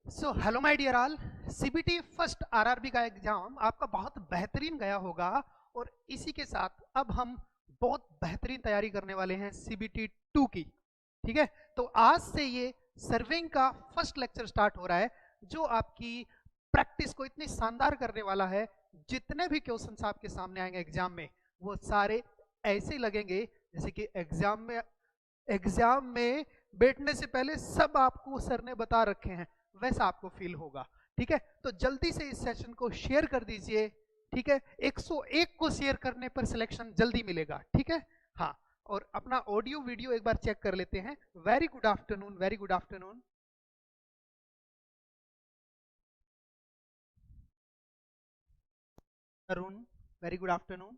So hello my dear all, CBT first RRB का exam आपका बहुत बेहतरीन गया होगा। और इसी के साथ अब हम बहुत बेहतरीन तैयारी करने वाले हैं सीबीटी 2 की। ठीक है, तो आज से ये सर्विंग का फर्स्ट लेक्चर स्टार्ट हो रहा है, जो आपकी प्रैक्टिस को इतनी शानदार करने वाला है। जितने भी क्वेश्चंस आपके सामने आएंगे एग्जाम में, वो सारे ऐसे लगेंगे जैसे कि एग्जाम में बैठने से पहले सब आपको सर ने बता रखे हैं, वैसा आपको फील होगा। ठीक है, तो जल्दी से इस सेशन को शेयर कर दीजिए। ठीक है, 101 को शेयर करने पर सिलेक्शन जल्दी मिलेगा। ठीक है, हाँ। और अपना ऑडियो वीडियो एक बार चेक कर लेते हैं। Very good afternoon, very good afternoon. Arun, very good afternoon.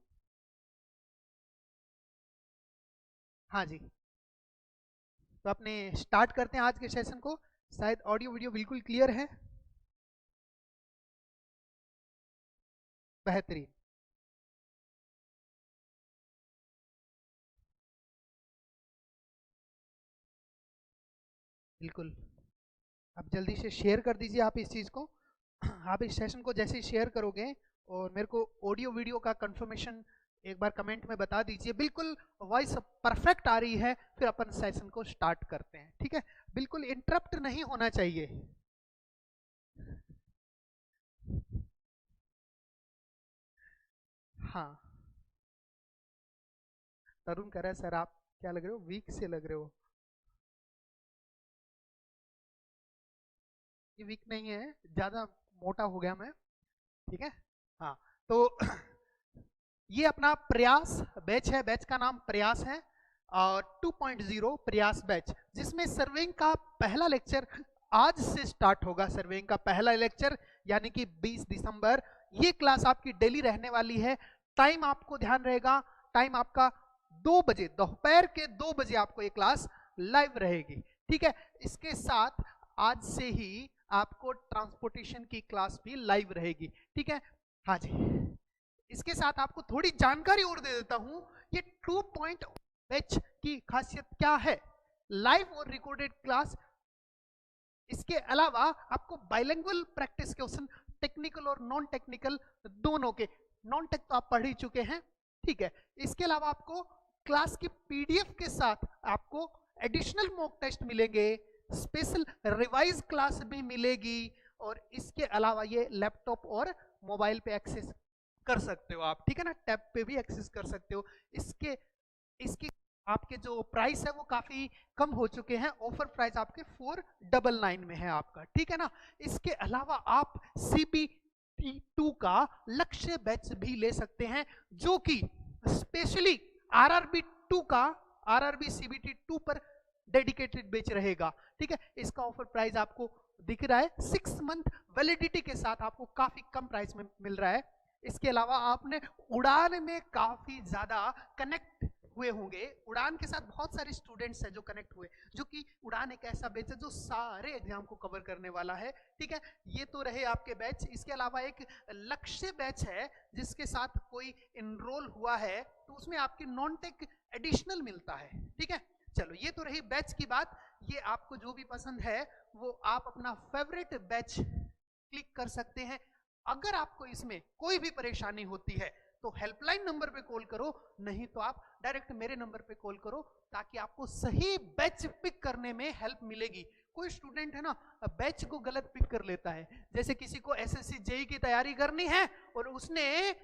हाँ जी, तो अपने स्टार्ट करते हैं आज के सेशन को। शायद ऑडियो वीडियो बिल्कुल क्लियर है। बेहतरीन। बिल्कुल, आप जल्दी से शेयर कर दीजिए आप इस चीज़ को। आप इस सेशन को जैसे ही शेयर करोगे और मेरे को ऑडियो वीडियो का कंफर्मेशन एक बार कमेंट में बता दीजिए। बिल्कुल वॉइस परफेक्ट आ रही है, फिर अपन सेशन को स्टार्ट करते हैं। ठीक है, बिल्कुल इंटरप्ट नहीं होना चाहिए। हाँ, तरुण कह रहा है सर आप क्या लग रहे हो, वीक से लग रहे हो। ये वीक नहीं है, ज़्यादा मोटा हो गया मैं। ठीक है, हाँ। तो ये अपना प्रयास बैच है, बैच का नाम प्रयास है और 2.0 प्रयास बैच, जिसमें सर्वेइंग का पहला लेक्चर आज से स्टार्ट होगा। सर्वेइंग का पहला लेक्चर यानी कि 20 दिसंबर। ये क्लास आपकी डेली रहने वाली है। टाइम आपको ध्यान रहेगा, टाइम आपका 2 बजे, दोपहर के 2 बजे आपको ये क्लास लाइव रहेगी। ठीक है, इसके साथ आज से ही आपको ट्रांसपोर्टेशन की क्लास भी लाइव रहेगी। ठीक है, हाँ जी। इसके साथ आपको थोड़ी जानकारी और दे देता हूं। ये 2.h की खासियत क्या है, लाइव और रिकॉर्डेड क्लास। इसके अलावा आपको बाइलिंगुअल प्रैक्टिस क्वेश्चन, टेक्निकल और नॉन टेक्निकल दोनों के। नॉन टेक तो आप पढ़ ही चुके हैं। ठीक है, इसके अलावा आपको क्लास की पीडीएफ के साथ आपको एडिशनल मॉक टेस्ट मिलेंगे, स्पेशल रिवाइज क्लास भी मिलेगी। और इसके अलावा ये लैपटॉप और मोबाइल पे एक्सेस कर सकते हो आप। ठीक है ना, टैब पे भी एक्सेस कर सकते हो। इसके इसकी आपके जो प्राइस है वो काफी कम हो चुके हैं। ऑफर प्राइस आपके 499 में है आपका। ठीक है ना, इसके अलावा आप CBT2 का लक्ष्य बैच भी ले सकते हैं, जो कि स्पेशली आरआरबी 2 का, आरआरबी CBT 2 पर डेडिकेटेड बैच रहेगा। ठीक है, इसका ऑफर प्राइस आपको दिख रहा है 6 मंथ वैलिडिटी के साथ आपको काफी कम प्राइस में मिल रहा है। इसके अलावा आपने उड़ान में काफी ज्यादा कनेक्ट हुए होंगे। उड़ान के साथ बहुत सारे स्टूडेंट्स हैं जो कनेक्ट हुए, जो कि उड़ान एक ऐसा बैच है जो सारे एग्जाम को कवर करने वाला है। ठीक है, ये तो रहे आपके बैच। इसके अलावा एक लक्ष्य बैच है जिसके साथ कोई इनरोल हुआ है, तो उसमें आपकी नॉन टेक एडिशनल मिलता है। ठीक है, चलो ये तो रही बैच की बात। ये आपको जो भी पसंद है वो आप अपना फेवरेट बैच क्लिक कर सकते हैं। अगर आपको इसमें कोई भी परेशानी होती है तो हेल्पलाइन नंबर पे कॉल करो, नहीं तो आप डायरेक्ट मेरे नंबर पे कॉल करो, ताकि आपको सही बैच पिक करने में हेल्प मिलेगी। कोई स्टूडेंट है ना, बैच को गलत पिक कर लेता है। जैसे किसी को एसएससी जेई की तैयारी करनी है और उसने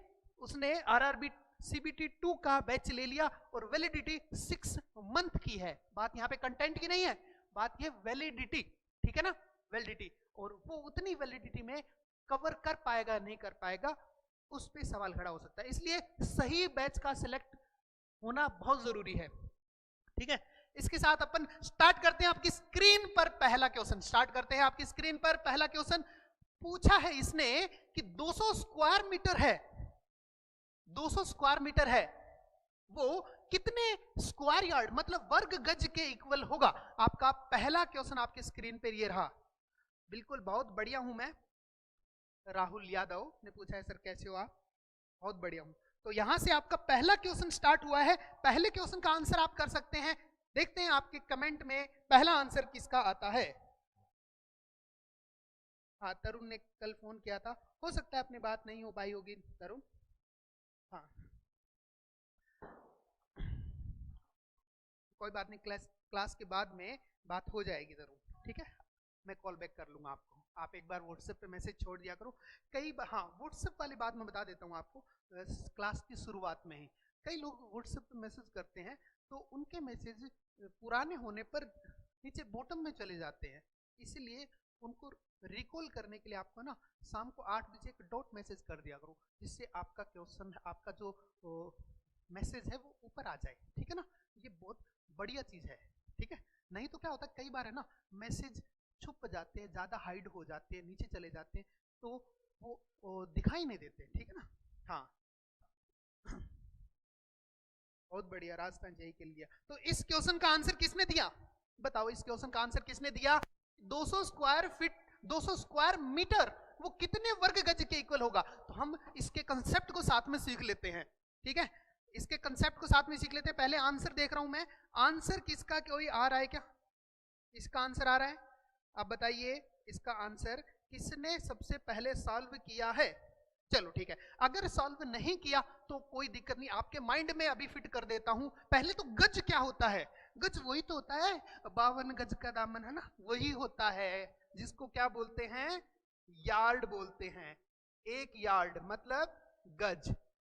उसने आरआरबी CBT 2 का बैच ले लिया और वैलिडिटी 6 मंथ की है। बात यहाँ पे कंटेंट की नहीं है, बात ये वैलिडिटी। ठीक है ना, वैलिडिटी। और वो उतनी वैलिडिटी में कवर कर पाएगा नहीं कर पाएगा, उस पर सवाल खड़ा हो सकता है। इसलिए सही बैच का सिलेक्ट होना बहुत जरूरी है। ठीक है, इसके साथ अपन स्टार्ट करते हैं। आपकी स्क्रीन पर पहला क्वेश्चन स्टार्ट करते हैं। आपकी स्क्रीन पर पहला क्वेश्चन पूछा है इसने कि 200 स्क्वायर मीटर है, 200 स्क्वायर मीटर है, वो कितने स्क्वायर यार्ड मतलब वर्ग गज के इक्वल होगा। आपका पहला क्वेश्चन आपके स्क्रीन पर ये रहा। बिल्कुल, बहुत बढ़िया हूं मैं। राहुल यादव ने पूछा है सर कैसे हो आप, बहुत बढ़िया हूं। तो यहां से आपका पहला क्वेश्चन स्टार्ट हुआ है। पहले क्वेश्चन का आंसर आप कर सकते हैं। देखते हैं आपके कमेंट में पहला आंसर किसका आता है। हाँ, तरुण ने कल फोन किया था, हो सकता है अपनी बात नहीं हो पाई होगी तरुण। हाँ, कोई बात नहीं, क्लास के बाद में बात हो जाएगी जरूर, ठीक है। मैं कॉल बैक कर लूंगा आपको, आप एक बार व्हाट्सएप पे मैसेज छोड़ दिया करो। कई बार, हाँ, व्हाट्सएप वाली बात मैं बता देता हूँ आपको, क्लास की शुरुआत में ही कई लोग व्हाट्सएप पे मैसेज करते हैं, तो उनके मैसेज पुराने होने पर नीचे बॉटम में चले जाते हैं, इसीलिए उनको रिकॉल करने के लिए आपको ना शाम को 8 बजे एक डॉट मैसेज कर दिया करो, जिससे आपका क्वेश्चन, आपका जो मैसेज है वो ऊपर आ जाए, ठीक है ना। ये बहुत बढ़िया चीज है, ठीक है। नहीं तो क्या होता है, कई बार है ना मैसेज छुप जाते हैं, ज्यादा हाइड हो जाते हैं, नीचे चले जाते हैं, तो वो दिखाई नहीं देते, ठीक है ना। हाँ, बहुत बढ़िया, राजस्थान जेई के लिए। तो इस क्वेश्चन का आंसर किसने दिया, बताओ, इस क्वेश्चन का आंसर किसने दिया? 200 स्क्वायर फीट, 200 स्क्वायर मीटर, वो कितने वर्ग गज के इक्वल होगा? तो हम इसके कंसेप्ट को साथ में सीख लेते हैं, ठीक है। इसके कंसेप्ट को साथ में सीख लेते हैं। पहले आंसर देख रहा हूं मैं, आंसर किसका कोई आ रहा है क्या? इसका आंसर आ रहा है? अब बताइए इसका आंसर किसने सबसे पहले सॉल्व किया है? चलो ठीक है, अगर सॉल्व नहीं किया तो कोई दिक्कत नहीं, आपके माइंड में अभी फिट कर देता हूं। पहले तो गज क्या होता है? गज वही तो होता है 52 गज का दामन, है ना, वही होता है जिसको क्या बोलते हैं? यार्ड बोलते हैं। एक यार्ड मतलब गज।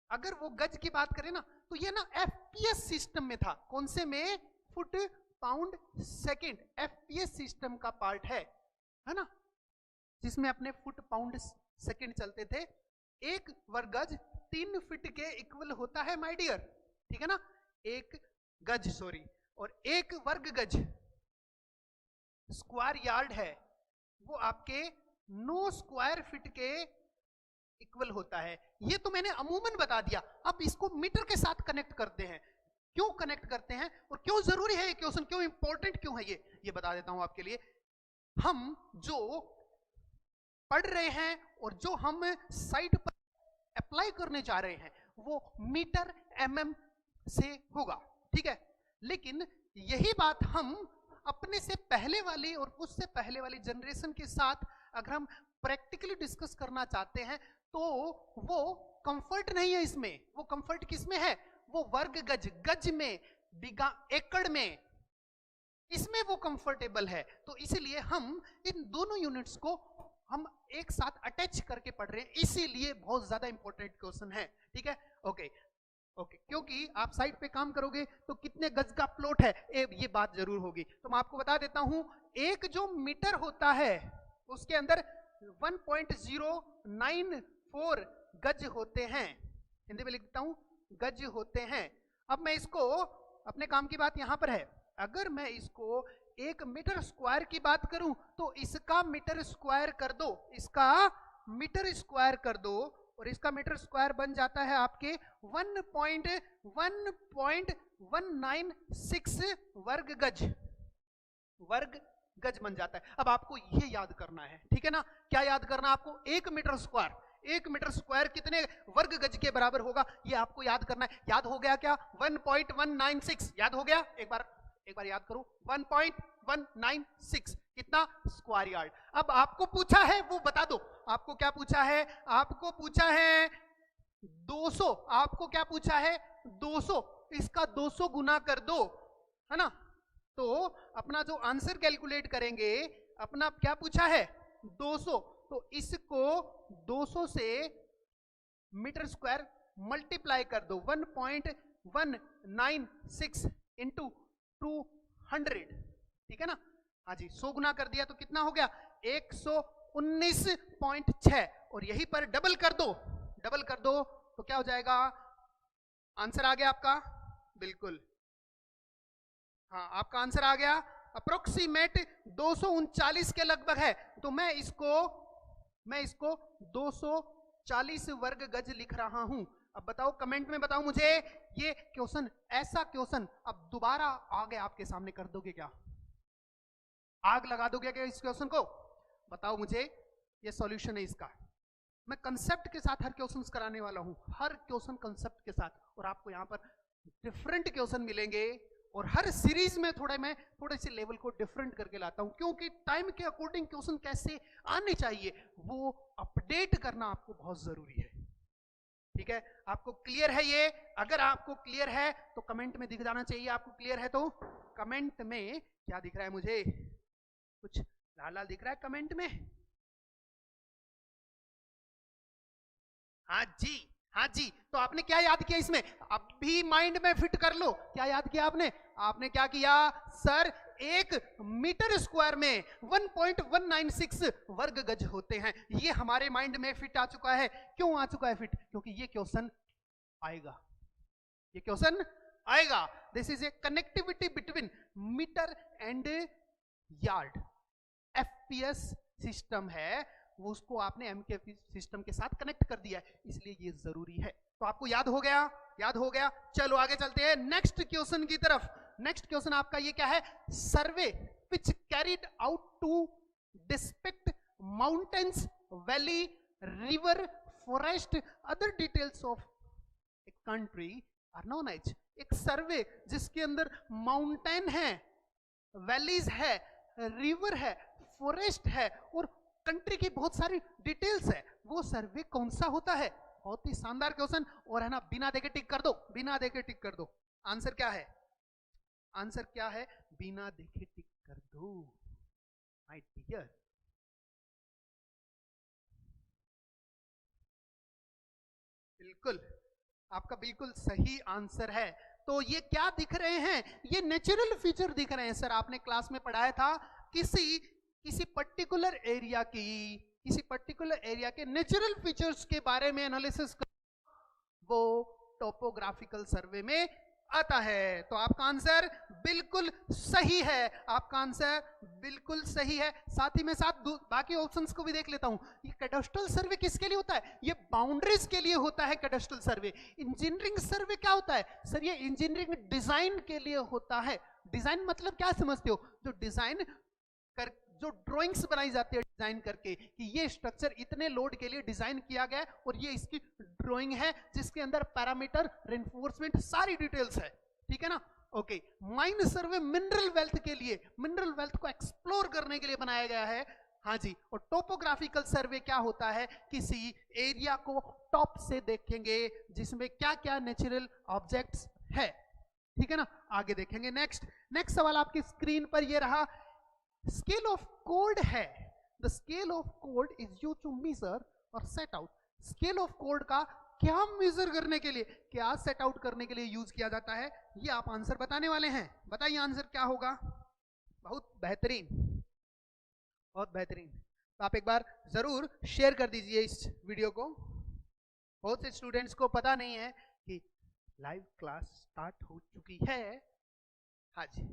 अगर वो गज की बात करें ना, तो ये ना एफपीएस सिस्टम में था। कौन से में? Foot pound second, FPS system का पार्ट है ना, जिसमें अपने फुट पाउंड सेकंड चलते थे। एक वर्ग गज 3 फीट के इक्वल होता है माय डियर, ठीक है ना। एक गज, सॉरी, और एक वर्ग गज स्क्वायर यार्ड है, वो आपके 9 स्क्वायर फीट के इक्वल होता है। ये तो मैंने अमूमन बता दिया। अब इसको मीटर के साथ कनेक्ट करते हैं। क्यों कनेक्ट करते हैं और क्यों जरूरी है ये क्वेश्चन, क्यों इंपॉर्टेंट क्यों है ये बता देता हूं आपके लिए। हम जो पढ़ रहे हैं और जो हम साइट पर अप्लाई करने जा रहे हैं वो मीटर एमएम से होगा, ठीक है। लेकिन यही बात हम अपने से पहले वाली और उससे पहले वाली जनरेशन के साथ अगर हम प्रैक्टिकली डिस्कस करना चाहते हैं तो वो कंफर्ट नहीं है इसमें। वो कंफर्ट किस में है? वो वर्ग गज, गज में, बीघा, एकड़ में, इसमें वो कंफर्टेबल है। तो इसलिए हम इन दोनों यूनिट्स को हम एक साथ अटैच करके पढ़ रहे हैं, इसीलिए बहुत ज्यादा इंपॉर्टेंट क्वेश्चन है, ठीक है। ओके ओके, क्योंकि आप साइट पे काम करोगे तो कितने गज का प्लॉट है ये बात जरूर होगी। तो मैं आपको बता देता हूं, एक जो मीटर होता है उसके अंदर 1.094 गज होते हैं। हिंदी में लिख देता हूं, गज होते हैं। अब मैं इसको, अपने काम की बात यहां पर है, अगर मैं इसको 1 मीटर स्क्वायर की बात करूं तो इसका मीटर स्क्वायर कर दो, इसका मीटर स्क्वायर कर दो, और इसका मीटर स्क्वायर बन जाता है आपके 1.196 वर्ग गज, वर्ग गज बन जाता है। अब आपको ये याद करना है, ठीक है ना। क्या याद करना आपको? 1 मीटर स्क्वायर, 1 मीटर स्क्वायर कितने वर्ग गज के बराबर होगा, ये आपको याद करना है। याद हो गया क्या? 1.196 याद हो गया? एक बार याद करो, 1.196 कितना स्क्वायर यार्ड। अब आपको पूछा है, वो बता दो, आपको क्या पूछा है? आपको पूछा है 200, आपको क्या पूछा है? 200, इसका 200 गुना कर दो, है ना। तो अपना जो आंसर कैलकुलेट करेंगे, अपना क्या पूछा है? 200, तो इसको 200 से मीटर स्क्वायर मल्टीप्लाई कर दो, 1.196 इंटू 200, ठीक है ना। हाँ जी, 100 गुना कर दिया तो कितना हो गया? 119.6, और यहीं पर डबल कर दो, डबल कर दो तो क्या हो जाएगा? आंसर आ गया आपका, बिल्कुल, हाँ आपका आंसर आ गया। अप्रोक्सीमेट 239 के लगभग है, तो मैं इसको 240 वर्ग गज लिख रहा हूं। अब बताओ, कमेंट में बताओ मुझे, ये क्वेश्चन, ऐसा क्वेश्चन अब दोबारा आ गया आपके सामने, कर दोगे क्या? आग लगा दोगे क्या इस क्वेश्चन को? बताओ मुझे, ये सॉल्यूशन है इसका। मैं कंसेप्ट के साथ हर क्वेश्चन कराने वाला हूं, हर क्वेश्चन कंसेप्ट के साथ, और आपको यहां पर डिफरेंट क्वेश्चन मिलेंगे और हर सीरीज में मैं थोड़े से लेवल को डिफरेंट करके लाता हूं, क्योंकि टाइम के अकॉर्डिंग क्वेश्चन कैसे आने चाहिए वो अपडेट करना आपको बहुत जरूरी है। ठीक है, आपको क्लियर है ये? अगर आपको क्लियर है तो कमेंट में दिख जाना चाहिए। आपको क्लियर है तो कमेंट में क्या दिख रहा है? मुझे कुछ लाल लाल दिख रहा है कमेंट में। हाँ जी, हाँ जी। तो आपने क्या याद किया इसमें? अब भी माइंड में फिट कर लो। क्या याद किया आपने? आपने क्या किया? सर 1 मीटर स्क्वायर में 1.196 वर्ग गज होते हैं। ये हमारे माइंड में फिट आ चुका है। क्यों आ चुका है फिट? क्योंकि ये क्वेश्चन आएगा, ये क्वेश्चन आएगा। This is a connectivity between metre and yard. FPS system है वो, उसको आपने एमके सिस्टम के साथ कनेक्ट कर दिया है, इसलिए ये जरूरी है। तो आपको याद हो गया? याद हो गया। चलो आगे चलते हैं नेक्स्ट क्वेश्चन की तरफ। नेक्स्ट क्वेश्चन आपका ये क्या है? Survey which carried out to depict mountains, valley, river, forest, other details of a country are known as. एक सर्वे जिसके अंदर माउंटेन है, वैलीज है, रिवर है, फॉरेस्ट है और कंट्री की बहुत सारी डिटेल्स है, वो सर्वे कौन सा होता है? बहुत ही शानदार क्वेश्चन। और है ना, बिना देखे टिक कर दो, बिना देखे टिक कर दो। आंसर क्या है? आंसर क्या है? बिना देखे टिक कर दो माय डियर। बिल्कुल, आपका बिल्कुल सही आंसर है। तो ये क्या दिख रहे हैं? ये नेचुरल फीचर दिख रहे हैं। सर आपने क्लास में पढ़ाया था किसी पर्टिकुलर एरिया के नेचुरल फीचर्स के बारे में एनालिसिस कर, वो टोपोग्राफिकल सर्वे में आता है। तो आपका आंसर बिल्कुल सही है, आपका आंसर बिल्कुल सही है। साथ ही में साथ बाकी ऑप्शंस को भी देख लेता हूं। ये कैडेस्ट्रल सर्वे किसके लिए होता है? ये बाउंड्रीज के लिए होता है कैडेस्ट्रल सर्वे। इंजीनियरिंग सर्वे क्या होता है? सर ये इंजीनियरिंग डिजाइन के लिए होता है। डिजाइन मतलब क्या समझते हो? जो डिजाइन कर, जो ड्राइंग्स बनाई जाती है डिजाइन करके कि ये स्ट्रक्चर इतने लोड के लिए डिजाइन किया गया है और ये इसकी ड्राइंग है जिसके अंदर पैरामीटर, रेनफोर्समेंट, सारी डिटेल्स है। ठीक है ना? ओके। माइन सर्वे मिनरल वेल्थ के लिए, मिनरल वेल्थ को एक्सप्लोर करने के लिए बनाया गया है। हाँ जी। और टोपोग्राफिकल सर्वे क्या होता है? किसी एरिया को टॉप से देखेंगे जिसमें क्या क्या नेचुरल ऑब्जेक्ट्स है। ठीक है ना? आगे देखेंगे। नेक्स्ट सवाल आपकी स्क्रीन पर ये रहा। स्केल ऑफ कोड है। द स्केल ऑफ कोड इज यूज्ड टू मेजर और सेट आउट। स्केल ऑफ कोड का क्या मेजर करने के लिए, क्या सेट आउट करने के लिए यूज किया जाता है, ये आप आंसर बताने वाले हैं। बताइए आंसर क्या होगा? बहुत बेहतरीन, बहुत बेहतरीन। तो आप एक बार जरूर शेयर कर दीजिए इस वीडियो को। बहुत से स्टूडेंट्स को पता नहीं है कि लाइव क्लास स्टार्ट हो चुकी है। हाँ जी।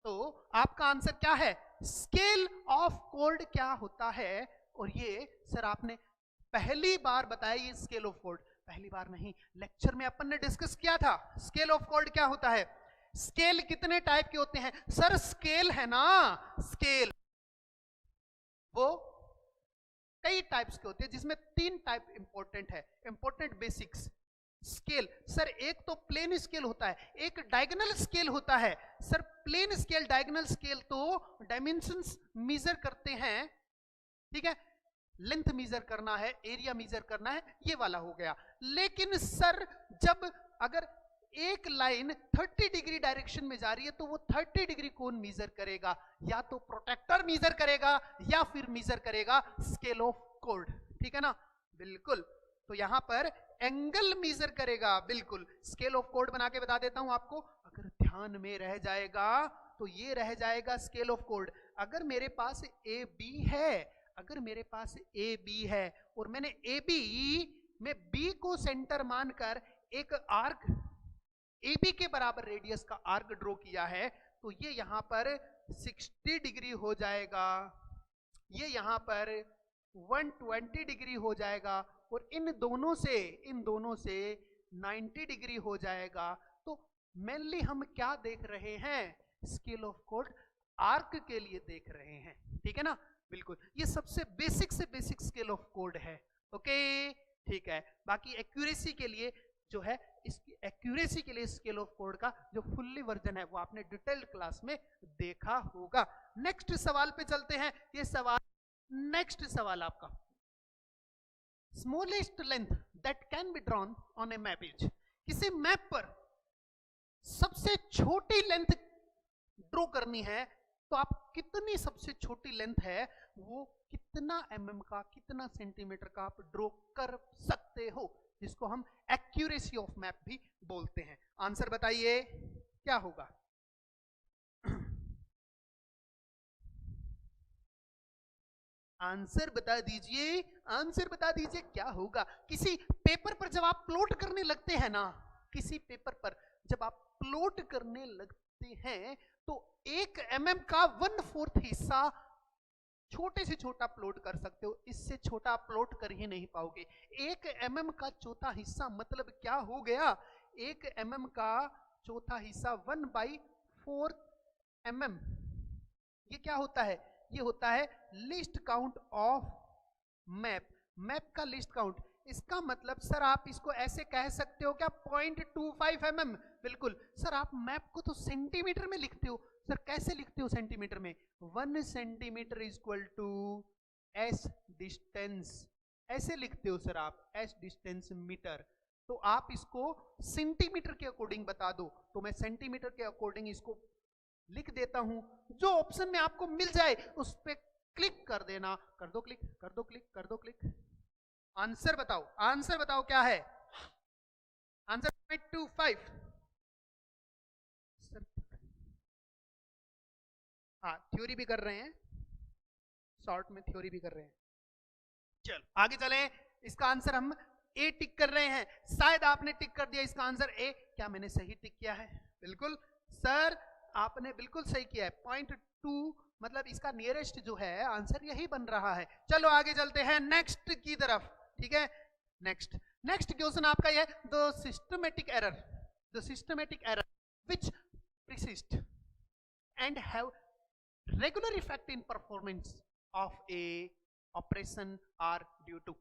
तो आपका आंसर क्या है? स्केल ऑफ कोड क्या होता है? और ये सर आपने पहली बार बताया, ये स्केल ऑफ कोड पहली बार नहीं, लेक्चर में अपन ने डिस्कस किया था। स्केल ऑफ कोड क्या होता है? स्केल कितने टाइप के होते हैं? सर स्केल है ना, स्केल वो कई टाइप्स के होते हैं जिसमें 3 टाइप इंपॉर्टेंट है, इंपॉर्टेंट बेसिक्स। स्केल सर एक तो प्लेन स्केल होता है, एक डायगोनल स्केल होता है। Sir plain scale, diagonal scale तो डायमेंशंस मेजर करते हैं, ठीक है, लेंथ मेजर करना है, एरिया मेजर करना है, ये वाला हो गया। लेकिन सर जब अगर एक लाइन 30 डिग्री डायरेक्शन में जा रही है तो वो 30 डिग्री कौन मेजर करेगा? या तो प्रोटेक्टर मेजर करेगा या फिर मेजर करेगा स्केल ऑफ कोड। ठीक है ना? बिल्कुल। तो यहां पर एंगल मेजर करेगा। बिल्कुल। स्केल ऑफ कोड बना के बता देता हूं आपको, अगर ध्यान में रह जाएगा तो ये रह जाएगा स्केल ऑफ कोड। अगर मेरे पास ए बी है, अगर मेरे पास ए बी है और मैंने ए बी में बी को सेंटर मानकर एक आर्क ए बी के बराबर रेडियस का आर्क ड्रॉ किया है, तो ये यहां पर 60 डिग्री हो जाएगा, ये यहां पर 120 डिग्री हो जाएगा और इन दोनों से 90 डिग्री हो जाएगा। तो मेनली हम क्या देख रहे हैं? स्केल ऑफ कोड आर्क के लिए देख रहे हैं। ठीक है ना? बिल्कुल। ये सबसे बेसिक से बेसिक स्केल ऑफ कोड है। ओके, ठीक है। बाकी एक्यूरेसी के लिए जो है इसकी एक्यूरेसी के लिए स्केल ऑफ कोड का जो फुल्ली वर्जन है वो आपने डिटेल्ड क्लास में देखा होगा। नेक्स्ट सवाल पे चलते हैं। ये सवाल, नेक्स्ट सवाल आपका, smallest length that can be drawn on A map is, किसी मैप पर सबसे छोटी लेंथ ड्रॉ करनी है तो आप कितनी सबसे छोटी लेंथ है वो कितना mm का, कितना सेंटीमीटर का आप ड्रॉ कर सकते हो, जिसको हम एक्यूरेसी ऑफ मैप भी बोलते हैं। आंसर बताइए क्या होगा। आंसर बता दीजिए, आंसर बता दीजिए क्या होगा। किसी पेपर पर जब आप प्लॉट करने लगते हैं ना, किसी पेपर पर जब आप प्लॉट करने लगते हैं तो 1 mm का 1/4 हिस्सा छोटे से छोटा प्लॉट कर सकते हो, इससे छोटा आप प्लॉट कर ही नहीं पाओगे। 1 mm का चौथा हिस्सा मतलब क्या हो गया, 1 mm का चौथा हिस्सा 1/4 mm, ये क्या होता है, ये होता है list count of map, map का लिस्ट काउंट। इसका मतलब सर आप इसको ऐसे कह सकते हो क्या, 0.25 mm। बिल्कुल सर, आप मैप को तो सेंटीमीटर में लिखते हो, सर कैसे लिखते हो सेंटीमीटर में, 1 centimetre equal to s distance, ऐसे लिखते हो सर आप, s डिस्टेंस मीटर। तो आप इसको सेंटीमीटर के अकॉर्डिंग बता दो, तो मैं सेंटीमीटर के अकॉर्डिंग इसको लिख देता हूं। जो ऑप्शन में आपको मिल जाए उस पर क्लिक कर देना, कर दो क्लिक, कर दो क्लिक, कर दो क्लिक। आंसर बताओ, आंसर बताओ क्या है आंसर। 0.25 सर, हाँ थ्योरी भी कर रहे हैं, शॉर्ट में थ्योरी भी कर रहे हैं। चलो आगे चले, इसका आंसर हम ए टिक कर रहे हैं। शायद आपने टिक कर दिया इसका आंसर ए, क्या मैंने सही टिक किया है? बिल्कुल सर आपने बिल्कुल सही किया है। 0.2 मतलब इसका नियरेस्ट जो है आंसर यही बन रहा है। चलो आगे चलते हैं नेक्स्ट की तरफ, ठीक है। नेक्स्ट नेक्स्ट क्वेश्चन आपका ये, the systematic error which persist and have regular effect in performance of a operation are due to,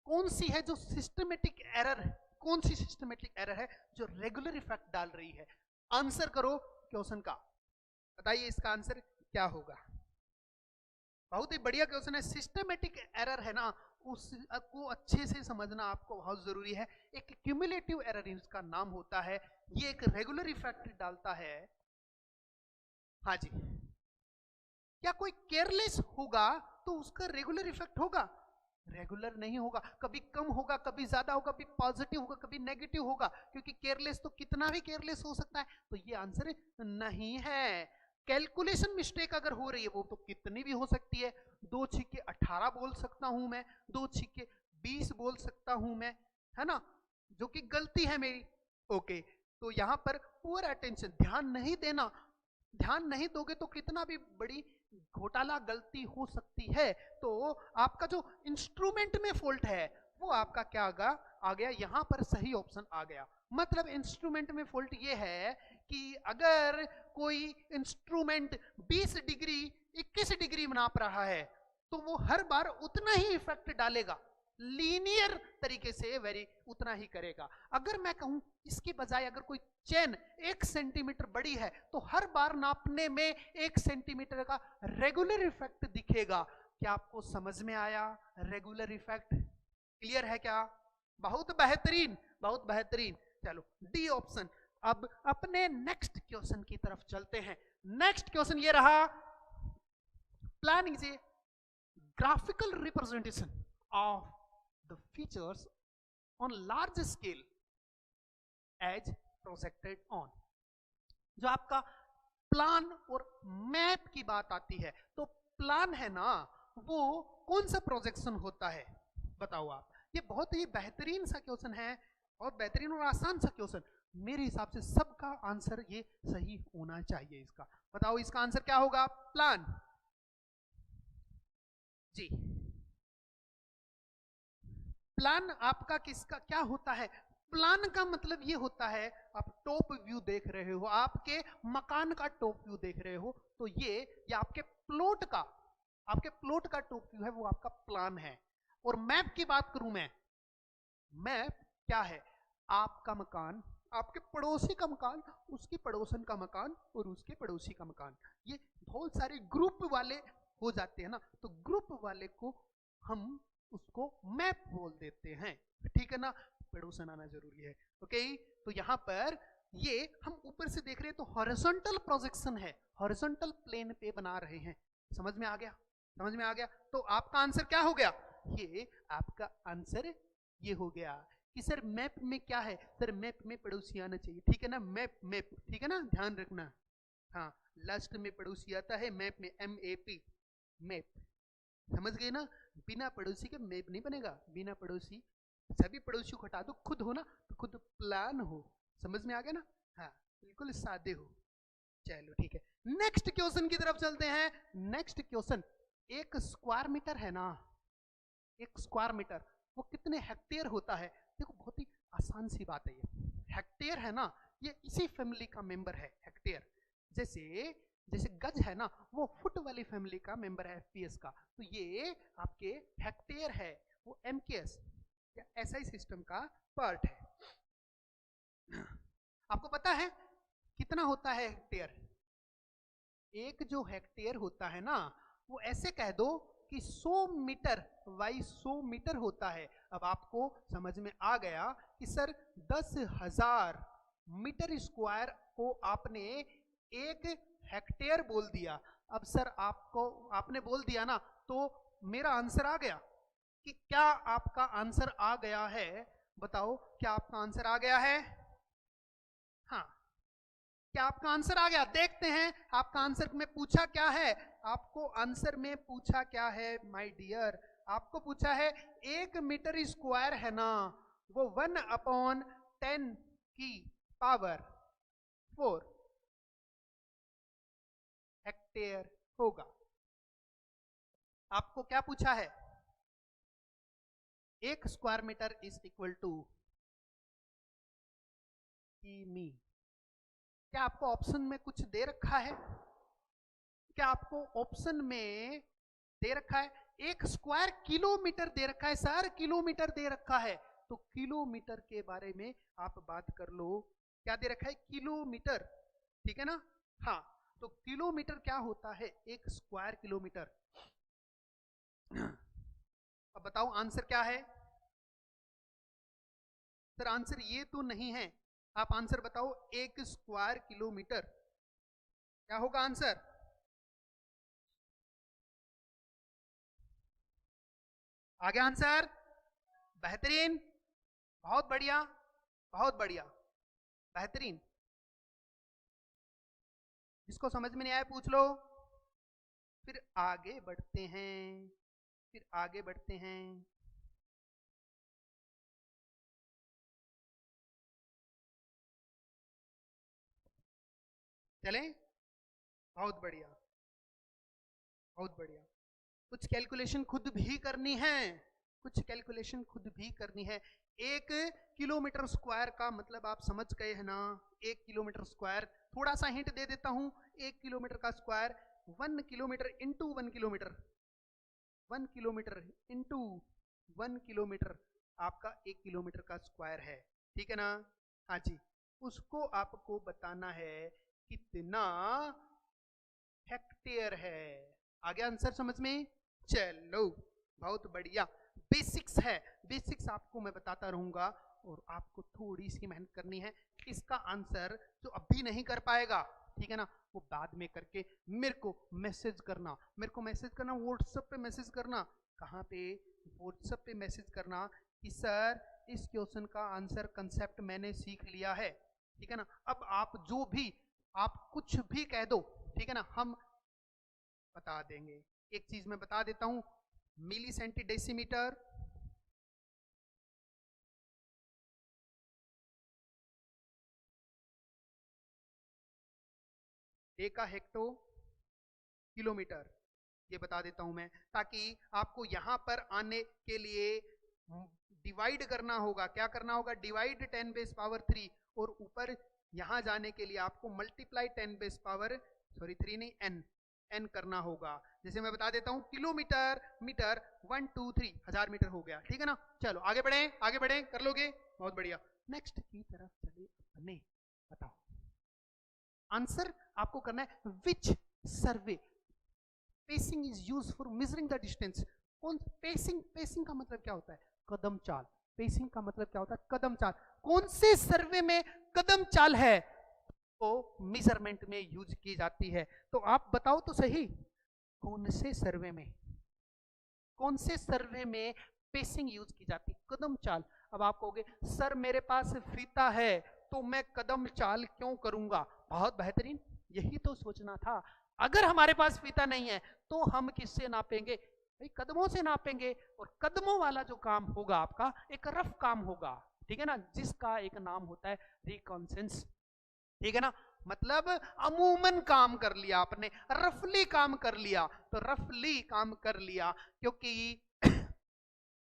कौन सी है जो सिस्टमैटिक एरर है, कौन सी सिस्टमैटिक एरर है जो रेगुलर इफेक्ट डाल रही है? आंसर करो क्वेश्चन का, बताइए इसका आंसर क्या होगा। बहुत ही बढ़िया क्वेश्चन है। सिस्टमैटिक एरर है ना, उसको अच्छे से समझना आपको बहुत जरूरी है। एक क्यूमुलेटिव एरर इसका नाम होता है, ये एक रेगुलर इफेक्ट डालता है। हाँ जी, क्या कोई केयरलेस होगा तो उसका रेगुलर इफेक्ट होगा? रेगुलर नहीं होगा, कभी कम होगा, कभी ज्यादा होगा, कभी पॉजिटिव होगा, कभी नेगेटिव होगा, क्योंकि केयरलेस तो कितना भी केयरलेस हो सकता है। तो ये आंसर नहीं है। कैलकुलेशन मिस्टेक अगर हो रही है वो तो कितनी भी हो सकती है, 2 छिक्के 18 बोल सकता हूं मैं, 2 छिक्के 20 बोल सकता हूं मैं, है ना, जो कि गलती है मेरी। ओके, तो यहां पर पुअर अटेंशन, ध्यान नहीं देना, ध्यान नहीं दोगे तो कितना भी बड़ी घोटाला गलती हो सकती है। तो आपका जो इंस्ट्रूमेंट में फॉल्ट है वो आपका क्या आ गया, यहां पर सही ऑप्शन आ गया। मतलब इंस्ट्रूमेंट में फॉल्ट ये है कि अगर कोई इंस्ट्रूमेंट 20 डिग्री 21 डिग्री नाप रहा है तो वो हर बार उतना ही इफेक्ट डालेगा, लीनियर तरीके से वेरी उतना ही करेगा। अगर मैं कहूं इसके बजाय अगर कोई चेन 1 सेंटीमीटर बड़ी है तो हर बार नापने में 1 सेंटीमीटर का रेगुलर इफेक्ट दिखेगा। क्या आपको समझ में आया? रेगुलर इफेक्ट क्लियर है क्या? बहुत बेहतरीन, बहुत बेहतरीन। चलो डी ऑप्शन। अब अपने नेक्स्ट क्वेश्चन की तरफ चलते हैं। नेक्स्ट क्वेश्चन ये रहा, plan is a graphical representation of the features on large scale as projected on। जो आपका प्लान और मैप की बात आती है तो प्लान है ना, वो कौन सा प्रोजेक्शन होता है बताओ आप। ये बहुत ही बेहतरीन सा क्वेश्चन है, बहुत बेहतरीन और आसान सा क्वेश्चन। मेरे हिसाब से सबका आंसर ये सही होना चाहिए इसका। बताओ इसका आंसर क्या होगा? प्लान जी, प्लान आपका किसका क्या होता है? प्लान का मतलब ये होता है, आप टॉप व्यू देख रहे हो, आपके मकान का टॉप व्यू देख रहे हो, तो ये आपके प्लॉट का टॉप व्यू है, वो आपका प्लान है। और मैप की बात करूं मैं, मैप क्या है? आपका मकान, आपके पड़ोसी का मकान, उसके पड़ोसन का मकान और उसके पड़ोसी का मकान, ये बहुत सारे ग्रुप वाले हो जाते हैं ना, तो ग्रुप वाले को हम उसको मैप बोल देते हैं, ठीक है ना। पड़ोसन आना जरूरी है, ओके। तो यहाँ पर ये हम ऊपर से देख रहे हैं तो हॉरिजॉन्टल प्रोजेक्शन है, हॉरिजॉन्टल प्लेन पे बना रहे हैं। समझ में आ गया, समझ में आ गया। तो आपका आंसर क्या हो गया, ये आपका आंसर ये हो गया कि सर मैप में क्या है, सर मैप में पड़ोसी आना चाहिए, ठीक है ना। मैप मैप ठीक है ना, ध्यान रखना। हाँ, लास्ट में पड़ोसी आता है मैप में, MAP, मैप, समझ गए ना। बिना पड़ोसी के मैप नहीं बनेगा, बिना पड़ोसी, सभी पड़ोसी को हटा दो, खुद हो ना तो खुद प्लान हो। समझ में आ गया ना, हाँ बिल्कुल सादे हो। चलो ठीक है, नेक्स्ट क्वेश्चन की तरफ चलते हैं। नेक्स्ट क्वेश्चन, एक स्क्वायर मीटर है ना, एक स्क्वायर मीटर वो कितने हेक्टेयर होता है। देखो बहुत ही आसान सी बात है, ये हेक्टेयर है ना, ये इसी फैमिली का मेंबर है हेक्टेयर। जैसे जैसे गज है ना, वो फुट वाली फैमिली का मेंबर है FPS का, तो ये आपके हेक्टेयर है, वो MKS या SI सिस्टम का पार्ट है। आपको पता है कितना होता है हेक्टेयर, एक जो हेक्टेयर होता है ना, वो ऐसे कह दो कि 100 मीटर बाई 100 मीटर होता है। अब आपको समझ में आ गया कि सर 10,000 मीटर स्क्वायर को आपने एक हेक्टेयर बोल दिया। अब सर आपको आपने बोल दिया ना, तो मेरा आंसर आ गया कि क्या आपका आंसर आ गया है, बताओ क्या आपका आंसर आ गया है। हाँ, क्या आपका आंसर आ गया, देखते हैं आपका आंसर में पूछा क्या है। आपको आंसर में पूछा क्या है माय डियर, आपको पूछा है 1 मीटर स्क्वायर है ना, वो 1/10 की पावर 4 हेक्टेयर होगा। आपको क्या पूछा है, 1 square metre is equal to किमी। क्या आपको ऑप्शन में कुछ दे रखा है, क्या आपको ऑप्शन में दे रखा है, 1 स्क्वायर किलोमीटर दे रखा है सर, किलोमीटर दे रखा है, तो किलोमीटर के बारे में आप बात कर लो। क्या दे रखा है, किलोमीटर, ठीक है ना। हाँ, तो किलोमीटर क्या होता है, 1 स्क्वायर किलोमीटर। अब बताओ आंसर क्या है। सर आंसर ये तो नहीं है, आप आंसर बताओ, 1 स्क्वायर किलोमीटर क्या होगा आंसर। आ गया आंसर, बेहतरीन, बहुत बढ़िया, बहुत बढ़िया, बेहतरीन। जिसको समझ में नहीं आया पूछ लो। फिर आगे बढ़ते हैं, फिर आगे बढ़ते हैं। चलें, बहुत बढ़िया, बहुत बढ़िया। कुछ कैलकुलेशन खुद भी करनी है, कुछ कैलकुलेशन खुद भी करनी है। 1 किलोमीटर स्क्वायर का मतलब आप समझ गए हैं ना, 1 किलोमीटर स्क्वायर, थोड़ा सा हिंट दे देता हूं, 1 किलोमीटर का square 1 kilometre into 1 kilometre, 1 kilometre into 1 kilometre आपका 1 किलोमीटर का स्क्वायर है, ठीक है ना। हाँ जी, उसको आपको बताना है कितना हेक्टेयर है। आगे आंसर समझ में, चलो बहुत बढ़िया। बेसिक्स है, बेसिक्स आपको मैं बताता रहूंगा और आपको थोड़ी सी मेहनत करनी है। इसका आंसर जो अभी नहीं कर पाएगा, ठीक है ना, वो बाद में करके मेरे को मैसेज करना, मेरे को मैसेज करना, व्हाट्सएप पे मैसेज करना। कहाँ पे, व्हाट्सएप पे मैसेज करना कि सर इस क्वेश्चन का आंसर कंसेप्ट मैंने सीख लिया है, ठीक है ना। अब आप जो भी, आप कुछ भी कह दो, ठीक है ना, हम बता देंगे। एक चीज मैं बता देता हूं, milli centi decimetre, deca hecto kilometre, ये बता देता हूं मैं, ताकि आपको यहां पर आने के लिए डिवाइड करना होगा। क्या करना होगा, डिवाइड 10 बेस पावर 3, और ऊपर यहां जाने के लिए आपको मल्टीप्लाई 10 बेस पावर, सॉरी 3 नहीं, n करना होगा। जैसे मैं बता देता हूं, किलोमीटर, मीटर, 1 2 3 1000 मीटर हो गया, ठीक है ना। चलो आगे बढ़े, आगे बढ़े, कर लोगे, बहुत बढ़िया। नेक्स्ट की तरफ चले अपने। बताओ आंसर आपको करना है, which survey pacing is use for measuring the distance. कौन पेसिंग, पेसिंग का मतलब क्या होता है? कदम चाल। पेसिंग का मतलब क्या होता है? कदम चाल। कौन से सर्वे में कदम चाल है वो मेजरमेंट में यूज की जाती है? तो आप बताओ तो सही, कौन से सर्वे में, कौन से सर्वे में पेसिंग यूज की जाती है? कदम चाल। अब आप कहोगे सर मेरे पास फीता है तो मैं कदम चाल क्यों करूंगा? बहुत बेहतरीन, यही तो सोचना था। अगर हमारे पास फीता नहीं है तो हम किससे नापेंगे? भाई कदमों से नापेंगे। और कदमों वाला जो काम होगा आपका एक रफ काम होगा, ठीक है ना, जिसका एक नाम होता है रिकॉन्सेंस, ठीक है ना। मतलब अमूमन काम कर लिया आपने, रफली काम कर लिया, तो रफली काम कर लिया क्योंकि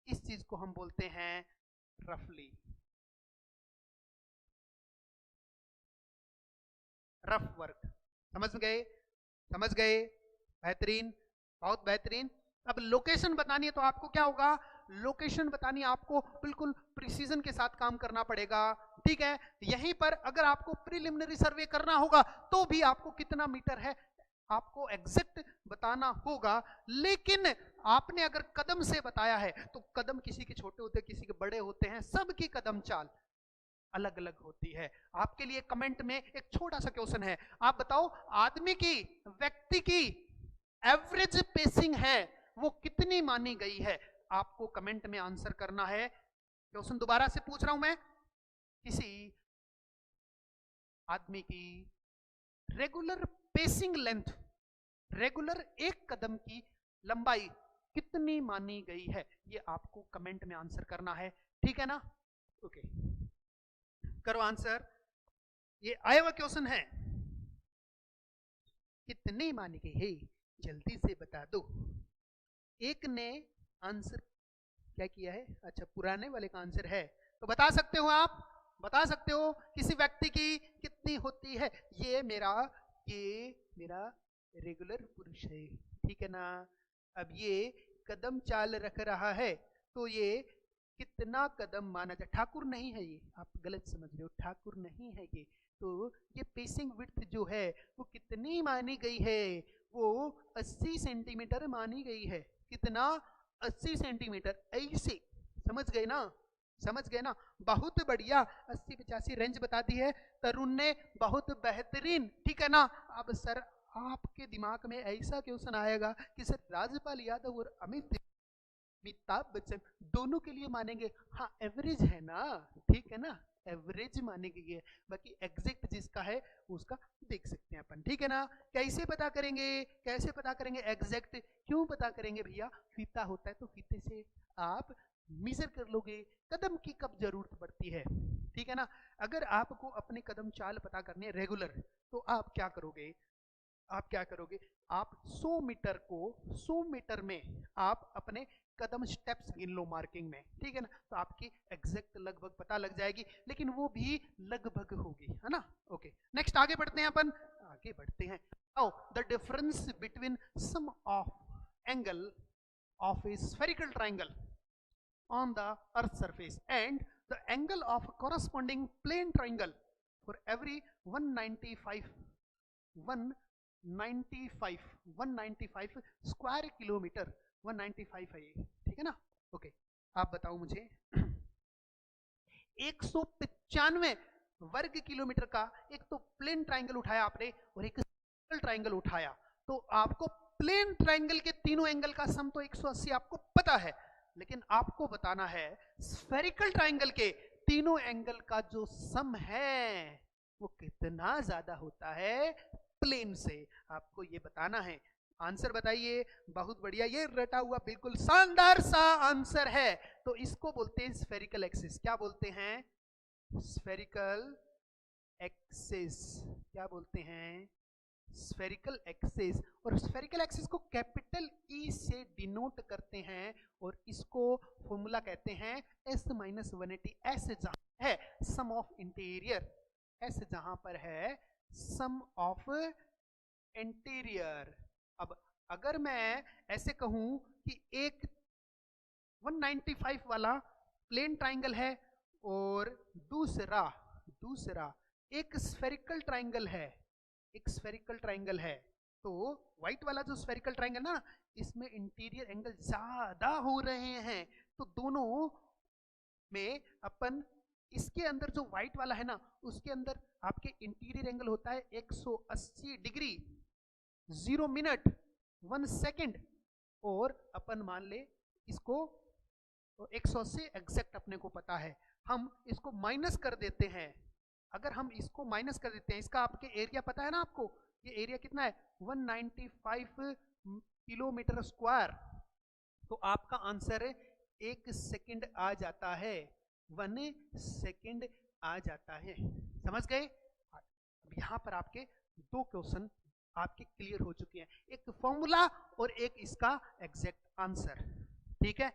इस चीज को हम बोलते हैं रफली, रफ वर्क। समझ गए? समझ गए? बेहतरीन, बहुत बेहतरीन। अब लोकेशन बतानी है तो आपको क्या होगा? लोकेशन बतानी है आपको, बिल्कुल प्रिसीजन के साथ काम करना पड़ेगा, ठीक है। यहीं पर अगर आपको प्रिलिमिनरी सर्वे करना होगा तो भी आपको कितना मीटर है आपको एग्जैक्ट बताना होगा। लेकिन आपने अगर कदम से बताया है तो कदम किसी के छोटे होते हैं, किसी के बड़े होते हैं, सबकी कदम चाल अलग अलग होती है। आपके लिए कमेंट में एक छोटा सा क्वेश्चन है, आप बताओ आदमी की, व्यक्ति की एवरेज पेसिंग है वो कितनी मानी गई है? आपको कमेंट में आंसर करना है। क्वेश्चन दोबारा से पूछ रहा हूं मैं, किसी आदमी की रेगुलर पेसिंग लेंथ, रेगुलर एक कदम की लंबाई कितनी मानी गई है? ये आपको कमेंट में आंसर करना है, ठीक है ना। ओके, करो आंसर। ये आया हुआ क्वेश्चन है, कितनी मानी गई है जल्दी से बता दो। एक ने आंसर क्या किया है? अच्छा, पुराने वाले का आंसर है तो बता सकते हो आप, बता सकते हो किसी व्यक्ति की कितनी होती है। ये मेरा रेगुलर पुरुष है, ठीक है ना। अब ये कदम चाल रख रहा है तो ये कितना कदम माना जाए? ठाकुर नहीं है ये, आप गलत समझ रहे हो, ठाकुर नहीं है ये। तो ये पेसिंग विड्थ जो है वो कितनी मानी गई है? वो 80 सेंटीमीटर मानी गई है। कितना? 80 सेंटीमीटर। ऐसे समझ गए ना, समझ गए ना। बहुत बढ़िया, 80-85 रेंज बता दी है तरुण ने, बहुत बेहतरीन, ठीक है ना। अब सर आपके दिमाग में ऐसा क्वेश्चन आएगा कि सर राजपाल यादव और अमिताभ बच्चन दोनों के लिए मानेंगे? हाँ एवरेज है ना, ठीक है ना, एवरेज मानी गई है। बाकी एग्जैक्ट जिसका है उसका देख सकते हैं अपन, ठीक है ना। कैसे पता करेंगे? कैसे पता करेंगे एग्जैक्ट? क्यों पता करेंगे भैया? फीता होता है तो फीते से आप मेजर कर लोगे। कदम की कब जरूरत पड़ती है, ठीक है ना। अगर आपको अपने कदम चाल पता करनी है रेगुलर तो आप क्या करोगे? आप क्या करोगे? आप 100 मीटर को 100 मीटर में आप अपने कदम स्टेप्स गिन लो मार्किंग में, ठीक है ना। तो आपकी एग्जैक्ट लगभग पता लग जाएगी, लेकिन वो भी लगभग होगी, है ना। ओके, नेक्स्ट आगे बढ़ते हैं अपन, आगे बढ़ते हैं। Now the difference between sum of angle of a spherical triangle on the earth surface and the angle of corresponding plane triangle for every 195 195 square kilometre, 195 है ये, ठीक है ना। ओके, आप बताओ मुझे 195 वर्ग किलोमीटर का एक तो प्लेन ट्राइंगल उठाया आपने और एक स्फेरिकल ट्राइंगल उठाया, तो आपको प्लेन ट्राइंगल के तीनों एंगल का सम तो 180 आपको पता है, लेकिन आपको बताना है स्फेरिकल ट्राइंगल के तीनों एंगल का जो सम है वो कितना ज्यादा होता है प्लेन से, आपको ये बताना है। आंसर बताइए। बहुत बढ़िया, ये रटा हुआ बिल्कुल शानदार सा आंसर है। तो इसको बोलते हैं स्फेरिकल एक्सिस। क्या बोलते हैं? Spherical axis. क्या बोलते हैं? Spherical axis. और स्फेरिकल एक्सिस को कैपिटल ई से डिनोट करते हैं और इसको फॉर्मूला कहते हैं S-180। एस जहां है सम ऑफ इंटीरियर, एस जहां पर है सम ऑफ इंटीरियर। अब अगर मैं ऐसे कहूं कि एक 195 वाला प्लेन ट्राइंगल है और दूसरा एक स्फेरिकल ट्राइंगल है, एक स्फेरिकल ट्राइंगल है। तो व्हाइट वाला जो स्फेरिकल ट्राइंगल ना, इसमें इंटीरियर एंगल ज्यादा हो रहे हैं, तो दोनों में अपन इसके अंदर जो व्हाइट वाला है ना, उसके अंदर आपके इंटीरियर एंगल होता है 180 डिग्री 0 मिनट 1 सेकेंड, और अपन मान ले इसको 180 एग्जैक्ट अपने को पता है, हम इसको माइनस कर देते हैं। अगर हम इसको माइनस कर देते हैं, इसका आपके एरिया पता है ना आपको, ये एरिया कितना है 195 किलोमीटर स्क्वायर, तो आपका आंसर 1 सेकंड आ जाता है, 1 सेकंड आ जाता है। समझ गए? अब यहां पर आपके दो क्वेश्चन आपके क्लियर हो चुके हैं, एक फॉर्मूला और एक इसका एग्जैक्ट आंसर। ठीक है,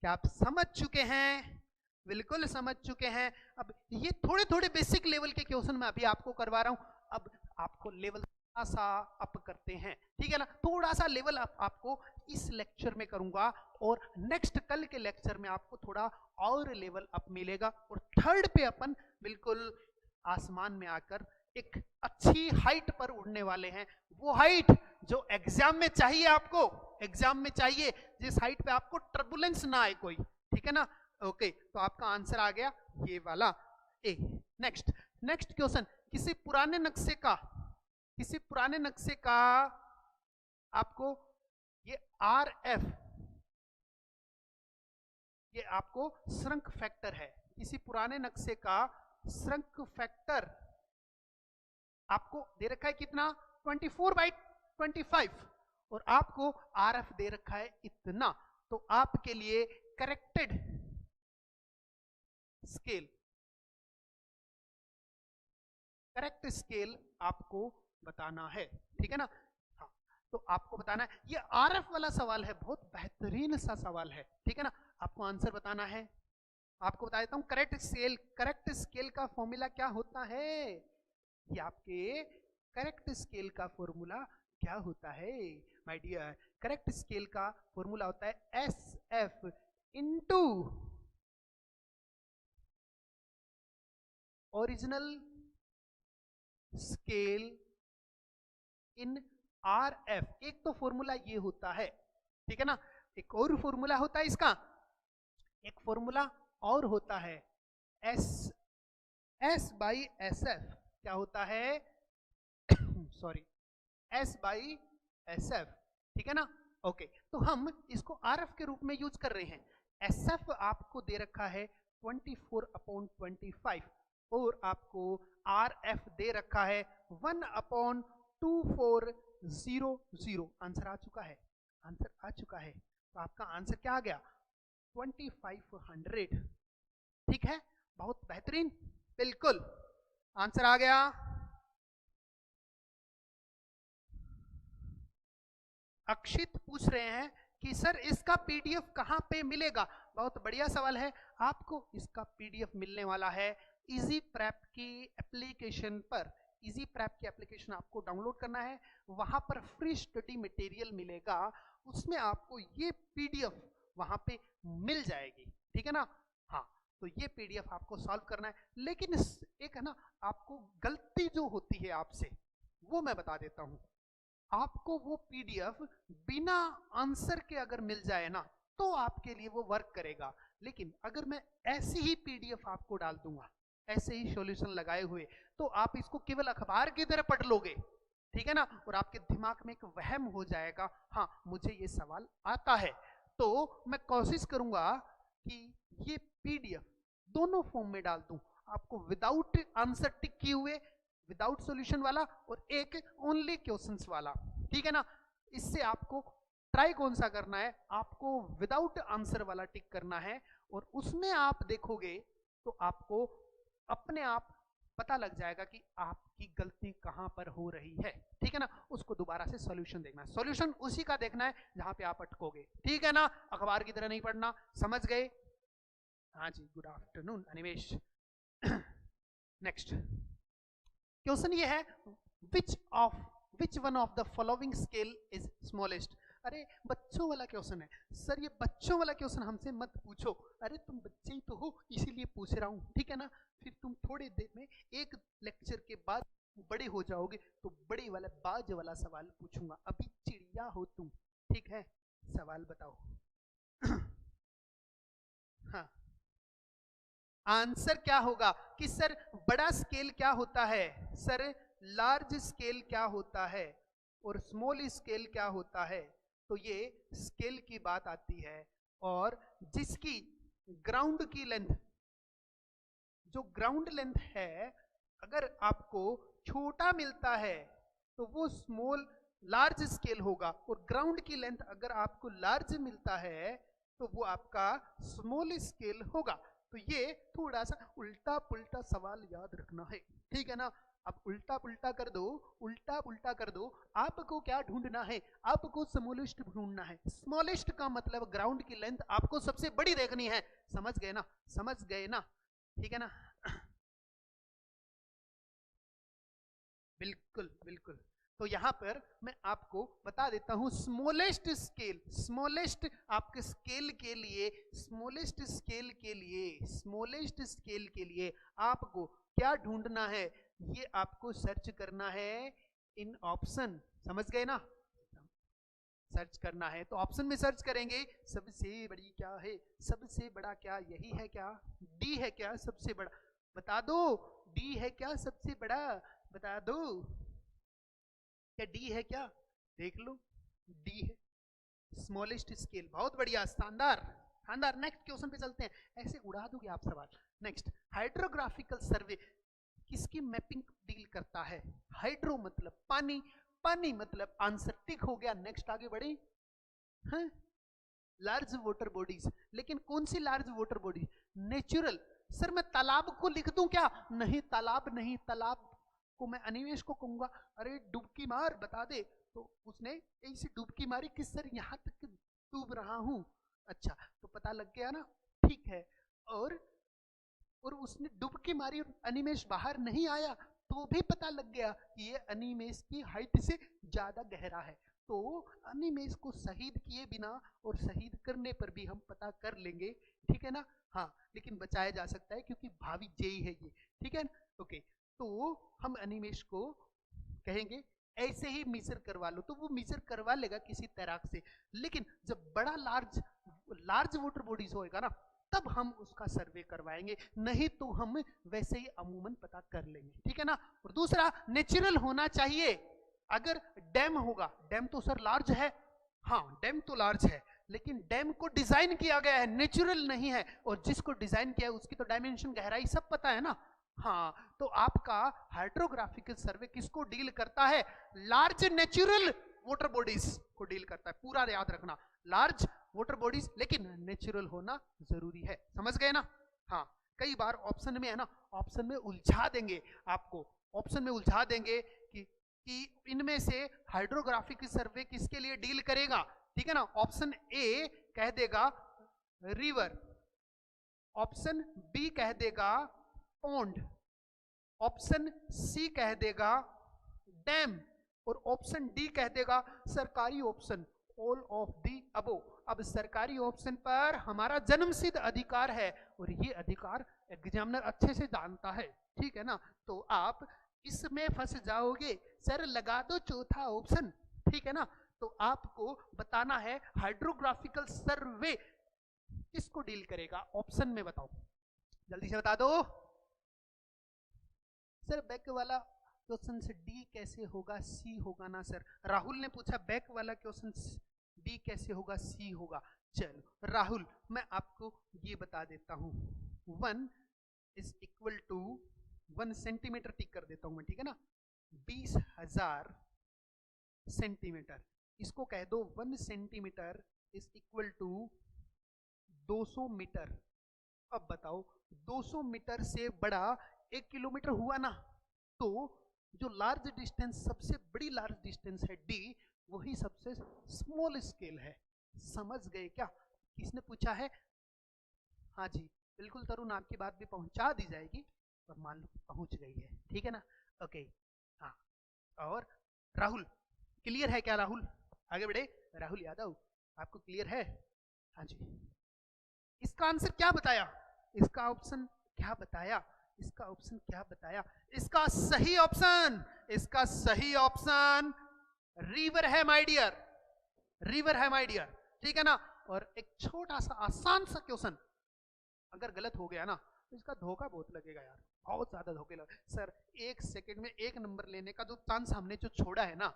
क्या आप समझ चुके हैं? बिल्कुल समझ चुके हैं। अब ये थोड़े थोड़े बेसिक लेवल के क्वेश्चन मैं अभी आपको करवा रहा हूं, अब आपको लेवल थोड़ा सा अप करते हैं, ठीक है ना, थोड़ा सा लेवल आपको इस लेक्चर में करूंगा, और नेक्स्ट कल के लेक्चर में आपको थोड़ा और लेवल अप मिलेगा, और थर्ड पे अपन बिल्कुल आसमान में आकर एक अच्छी हाइट पर उड़ने वाले हैं, वो हाइट जो एग्जाम में चाहिए आपको, एग्जाम में चाहिए जिस हाइट पे आपको टर्बुलेंस ना आए कोई, ठीक है ना। ओके, तो आपका आंसर आ गया ये वाला ए। नेक्स्ट क्वेश्चन, किसी पुराने नक्शे का आपको ये RF, ये आपको श्रंक फैक्टर है, किसी पुराने नक्शे का श्रंक फैक्टर आपको दे रखा है कितना 24/25, और आपको RF दे रखा है इतना, तो आपके लिए करेक्टेड स्केल, करेक्ट स्केल आपको बताना है, ठीक है ना। हाँ, तो आपको बताना है, ये RF वाला सवाल है, बहुत बेहतरीन सा सवाल है, ठीक है ना। आपको आंसर बताना है, आपको बता देता हूं करेक्ट स्केल का फॉर्मूला क्या होता है, ये आपके करेक्ट स्केल का फॉर्मूला क्या होता है माय डियर, करेक्ट स्केल का फॉर्मूला होता है SF into original scale in RF। एक तो फॉर्मूला ये होता है, ठीक है ना, एक और फॉर्मूला होता है इसका, एक फॉर्मूला और होता है S/SF, क्या होता है सॉरी S/SF, ठीक है ना। ओके, तो हम इसको RF के रूप में यूज कर रहे हैं। SF आपको दे रखा है 24/25, और आपको RF दे रखा है 1/2400। आंसर आ चुका है, आंसर आ चुका है, तो आपका आंसर क्या आ गया 2500, ठीक है, बहुत बेहतरीन, बिल्कुल आंसर आ गया। अक्षित पूछ रहे हैं कि सर इसका PDF कहां पे मिलेगा, बहुत बढ़िया सवाल है। आपको इसका PDF मिलने वाला है इजी प्रेप की एप्लीकेशन पर, इजी प्रेप की एप्लीकेशन आपको डाउनलोड करना है, वहां पर फ्री स्टडी मटेरियल मिलेगा, उसमें आपको ये PDF वहां पे मिल जाएगी, ठीक है ना। हाँ, तो ये PDF आपको सॉल्व करना है, लेकिन एक है ना, आपको गलती जो होती है आपसे, वो मैं बता देता हूं। आपको वो PDF बिना आंसर के अगर मिल जाए ना, तो आपके लिए वो वर्क करेगा, लेकिन अगर मैं ऐसी ही PDF आपको डाल दूंगा, ऐसे ही सॉल्यूशन लगाए हुए, तो आप इसको केवल अखबार की तरह पढ़ लोगे, ठीक है ना, और आपके दिमाग में एक वहम हो जाएगा, हाँ मुझे ये सवाल आता है। तो मैं कोशिश करूंगा कि ये PDF दोनों फॉर्म में डाल दूं, आपको विदाउट आंसर टिक किए हुए, विदाउट सॉल्यूशन वाला, और एक ओनली क्वेश्चंस वाला, ठीक है ना। इससे आपको ट्राई कौन सा करना है, आपको विदाउट आंसर वाला टिक करना है, और उसमें आप देखोगे तो आपको अपने आप पता लग जाएगा कि आपकी गलती कहां पर हो रही है, ठीक है ना। उसको दोबारा से सॉल्यूशन देखना है, सॉल्यूशन उसी का देखना है जहां पे आप अटकोगे, ठीक है ना, अखबार की तरह नहीं पढ़ना, समझ गए। हाँ जी, good afternoon Animesh. Next question ये है, which one of the following scale is smallest. अरे बच्चों वाला क्वेश्चन है सर, ये बच्चों वाला क्वेश्चन हमसे मत पूछो। अरे तुम बच्चे ही तो हो, इसीलिए पूछ रहा हूँ, ठीक है ना। फिर तुम थोड़ी देर में एक लेक्चर के बाद बड़े हो जाओगे तो बड़े वाला बाज वाला सवाल पूछूंगा, अभी चिड़िया हो तुम, ठीक है। सवाल बताओ। हाँ, आंसर क्या होगा कि सर बड़ा स्केल क्या होता है, सर लार्ज स्केल क्या होता है और स्मॉल स्केल क्या होता है। तो ये स्केल की बात आती है, और जिसकी ग्राउंड की लेंथ, जो ग्राउंड लेंथ है, अगर आपको छोटा मिलता है तो वो स्मॉल लार्ज स्केल होगा, और ग्राउंड की लेंथ अगर आपको लार्ज मिलता है तो वो आपका स्मॉल स्केल होगा। तो ये थोड़ा सा उल्टा पुल्टा सवाल याद रखना है, ठीक है ना। अब उल्टा पुल्टा कर दो, उल्टा पुल्टा कर दो। आपको क्या ढूंढना है, आपको स्मॉलेस्ट ढूंढना है। स्मॉलेस्ट का मतलब ग्राउंड की लेंथ आपको सबसे बड़ी देखनी है, समझ गए ना, समझ गए ना, ठीक है ना। बिल्कुल बिल्कुल। तो यहां पर मैं आपको बता देता हूं स्मॉलेस्ट स्केल, स्मॉलेस्ट आपके स्केल के लिए, स्मॉलेस्ट स्केल के लिए, स्मॉलेस्ट स्केल के लिए आपको क्या ढूंढना है, ये आपको सर्च करना है इन ऑप्शन, समझ गए ना। सर्च करना है तो ऑप्शन में सर्च करेंगे, सबसे बड़ी क्या है, सबसे बड़ा क्या यही है क्या, डी है क्या सबसे बड़ा, बता दो, डी है क्या सबसे बड़ा, बता दो, क्या डी है क्या, देख लो, डी है स्मॉलेस्ट स्केल। बहुत बढ़िया, शानदार शानदार। नेक्स्ट क्वेश्चन पे चलते हैं, ऐसे उड़ा दोगे आप सवाल। नेक्स्ट, हाइड्रोग्राफिकल सर्वे किसकी मैपिंग डील करता है। हाइड्रो मतलब पानी, पानी मतलब आंसर टिक हो गया। नेक्स्ट आगे बढ़े हैं, लार्ज वाटर बॉडीज, लेकिन कौन सी large water body, natural. Sir मैं तालाब को लिख दूं क्या, नहीं तालाब नहीं, तालाब को मैं अनिमेश को कहूंगा अरे डुबकी मार बता दे, तो उसने ऐसी डुबकी मारी कि सर यहां तक डूब रहा हूं, अच्छा तो पता लग गया ना, ठीक है। और उसने डुबकी मारी और अनिमेश बाहर नहीं आया तो भी पता लग गया कि ये अनिमेश की हाइट से ज्यादा गहरा है। तो अनिमेश को शहीद किए बिना और शहीद करने पर भी हम पता कर लेंगे, ठीक है ना। हाँ, लेकिन बचाया जा सकता है क्योंकि भावी जेई है ये, ठीक है ना। ओके, तो हम अनिमेश को कहेंगे ऐसे ही मीजर करवा लो, तो वो मीजर करवा लेगा किसी तैराक से। लेकिन जब बड़ा लार्ज लार्ज वाटर बॉडीज होएगा ना, तब हम उसका सर्वे करवाएंगे, नहीं तो हम वैसे ही अमूमन पता कर लेंगे, ठीक है ना। और दूसरा, नेचुरल होना चाहिए। अगर डैम होगा, डैम तो सर लार्ज है, हाँ डैम तो लार्ज है, लेकिन डैम को डिजाइन किया गया है, नेचुरल नहीं है, और जिसको डिजाइन किया है उसकी तो डायमेंशन गहराई सब पता है ना। हाँ, तो आपका हाइड्रोग्राफिकल सर्वे किसको डील करता है, लार्ज नेचुरल वाटर बॉडीज को डील करता है, पूरा याद रखना, लार्ज वाटर बॉडीज, लेकिन नेचुरल होना जरूरी है, समझ गए ना। हाँ, कई बार ऑप्शन में है ना, ऑप्शन में उलझा देंगे आपको, ऑप्शन में उलझा देंगे कि इनमें से हाइड्रोग्राफिक सर्वे किसके लिए डील करेगा, ठीक है ना। ऑप्शन ए कह देगा रिवर, ऑप्शन बी कह देगा पॉन्ड, ऑप्शन सी कह देगा डैम, और ऑप्शन डी कह देगा सरकारी ऑप्शन, ऑल ऑफ दी अबो। अब सरकारी ऑप्शन पर हमारा जन्मसिद्ध अधिकार है, और ये अधिकार एग्जामिनर अच्छे से जानता है, ठीक है ना। तो आप इसमें फंस जाओगे, सर लगा दो चौथा ऑप्शन, ठीक है ना। तो आपको बताना है हाइड्रोग्राफिकल सर्वे किसको डील करेगा, ऑप्शन में बताओ, जल्दी से बता दो। सर बैक वाला क्वेश्चन से डी कैसे होगा, सी होगा ना सर। राहुल ने पूछा बैक वाला क्वेश्चन डी कैसे होगा, सी होगा। चलो राहुल, मैं आपको ये बता देता हूं, 1 इज इक्वल टू 1 सेंटीमीटर टिक कर देता हूं मैं, ठीक है ना, 20,000 सेंटीमीटर। इसको कह दो 1 centimetre is equal to 200 metre. अब बताओ 200 मीटर से बड़ा 1 किलोमीटर हुआ ना, तो जो लार्ज डिस्टेंस, सबसे बड़ी लार्ज डिस्टेंस है डी, वही सबसे स्मॉल स्केल है, समझ गए क्या। किसने पूछा है, हाँ जी बिल्कुल तरुण, आपकी बात भी पहुंचा दी जाएगी, और मान लो पहुंच गई है, ठीक है ना। ओके, हाँ, और राहुल क्लियर है क्या, राहुल आगे बढ़े। राहुल यादव, आपको क्लियर है? हाँ जी। इसका आंसर क्या बताया? इसका ऑप्शन क्या बताया? इसका ऑप्शन क्या बताया? इसका सही ऑप्शन, इसका सही ऑप्शन रिवर है माय डियर, रिवर है माय डियर, ठीक है ना। और एक छोटा सा आसान सा क्वेश्चन अगर गलत हो गया ना तो इसका धोखा बहुत लगेगा यार, बहुत ज्यादा धोखे लगे सर। 1 सेकंड में 1 नंबर लेने का जो चांस हमने जो छोड़ा है ना,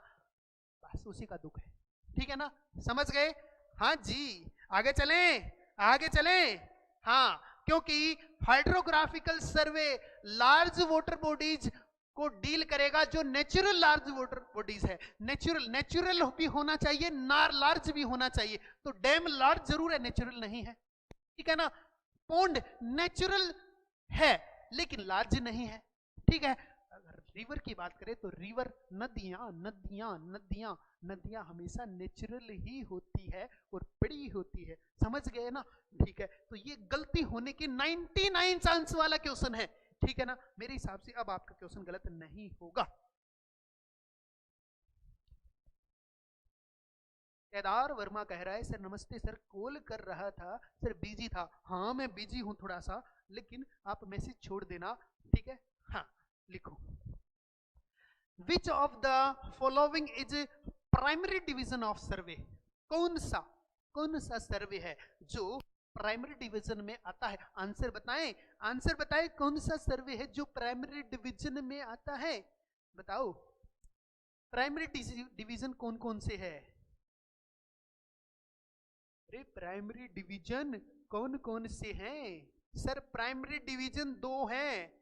बस उसी का दुख है, ठीक है ना, समझ गए? हाँ जी, आगे चलें, आगे चलें। हाँ, क्योंकि हाइड्रोग्राफिकल सर्वे लार्ज वाटर बॉडीज को डील करेगा जो नेचुरल लार्ज वाटर बॉडीज है। नेचुरल, नेचुरल भी होना चाहिए, लार्ज भी होना चाहिए। तो डैम लार्ज जरूर है, नेचुरल नहीं है, ठीक है ना। पोंड नेचुरल है लेकिन लार्ज नहीं है, ठीक है। अगर रिवर की बात करें तो रिवर, नदियां नदियां नदियां नदियां हमेशा नेचुरल ही होती है और बड़ी होती है, समझ गए ना? ठीक है, तो ये गलती होने की 99 चांस वाला क्वेश्चन है, ठीक है ना। मेरे हिसाब से अब आपका क्वेश्चन गलत नहीं होगा। केदार वर्मा कह रहा है सर नमस्ते सर, कॉल कर रहा था सर, बिजी था। हाँ मैं बिजी हूं थोड़ा सा, लेकिन आप मैसेज छोड़ देना, ठीक है। हाँ लिखो, which of the following is primary division of सर्वे? कौन सा सर्वे है जो प्राइमरी डिवीजन में आता है? आंसर बताएं, आंसर बताएं, कौन सा सर्वे है जो प्राइमरी डिवीजन में आता है? बताओ, प्राइमरी डिवीजन कौन कौन से है? अरे प्राइमरी डिवीजन कौन कौन से हैं सर? प्राइमरी डिवीजन 2 हैं।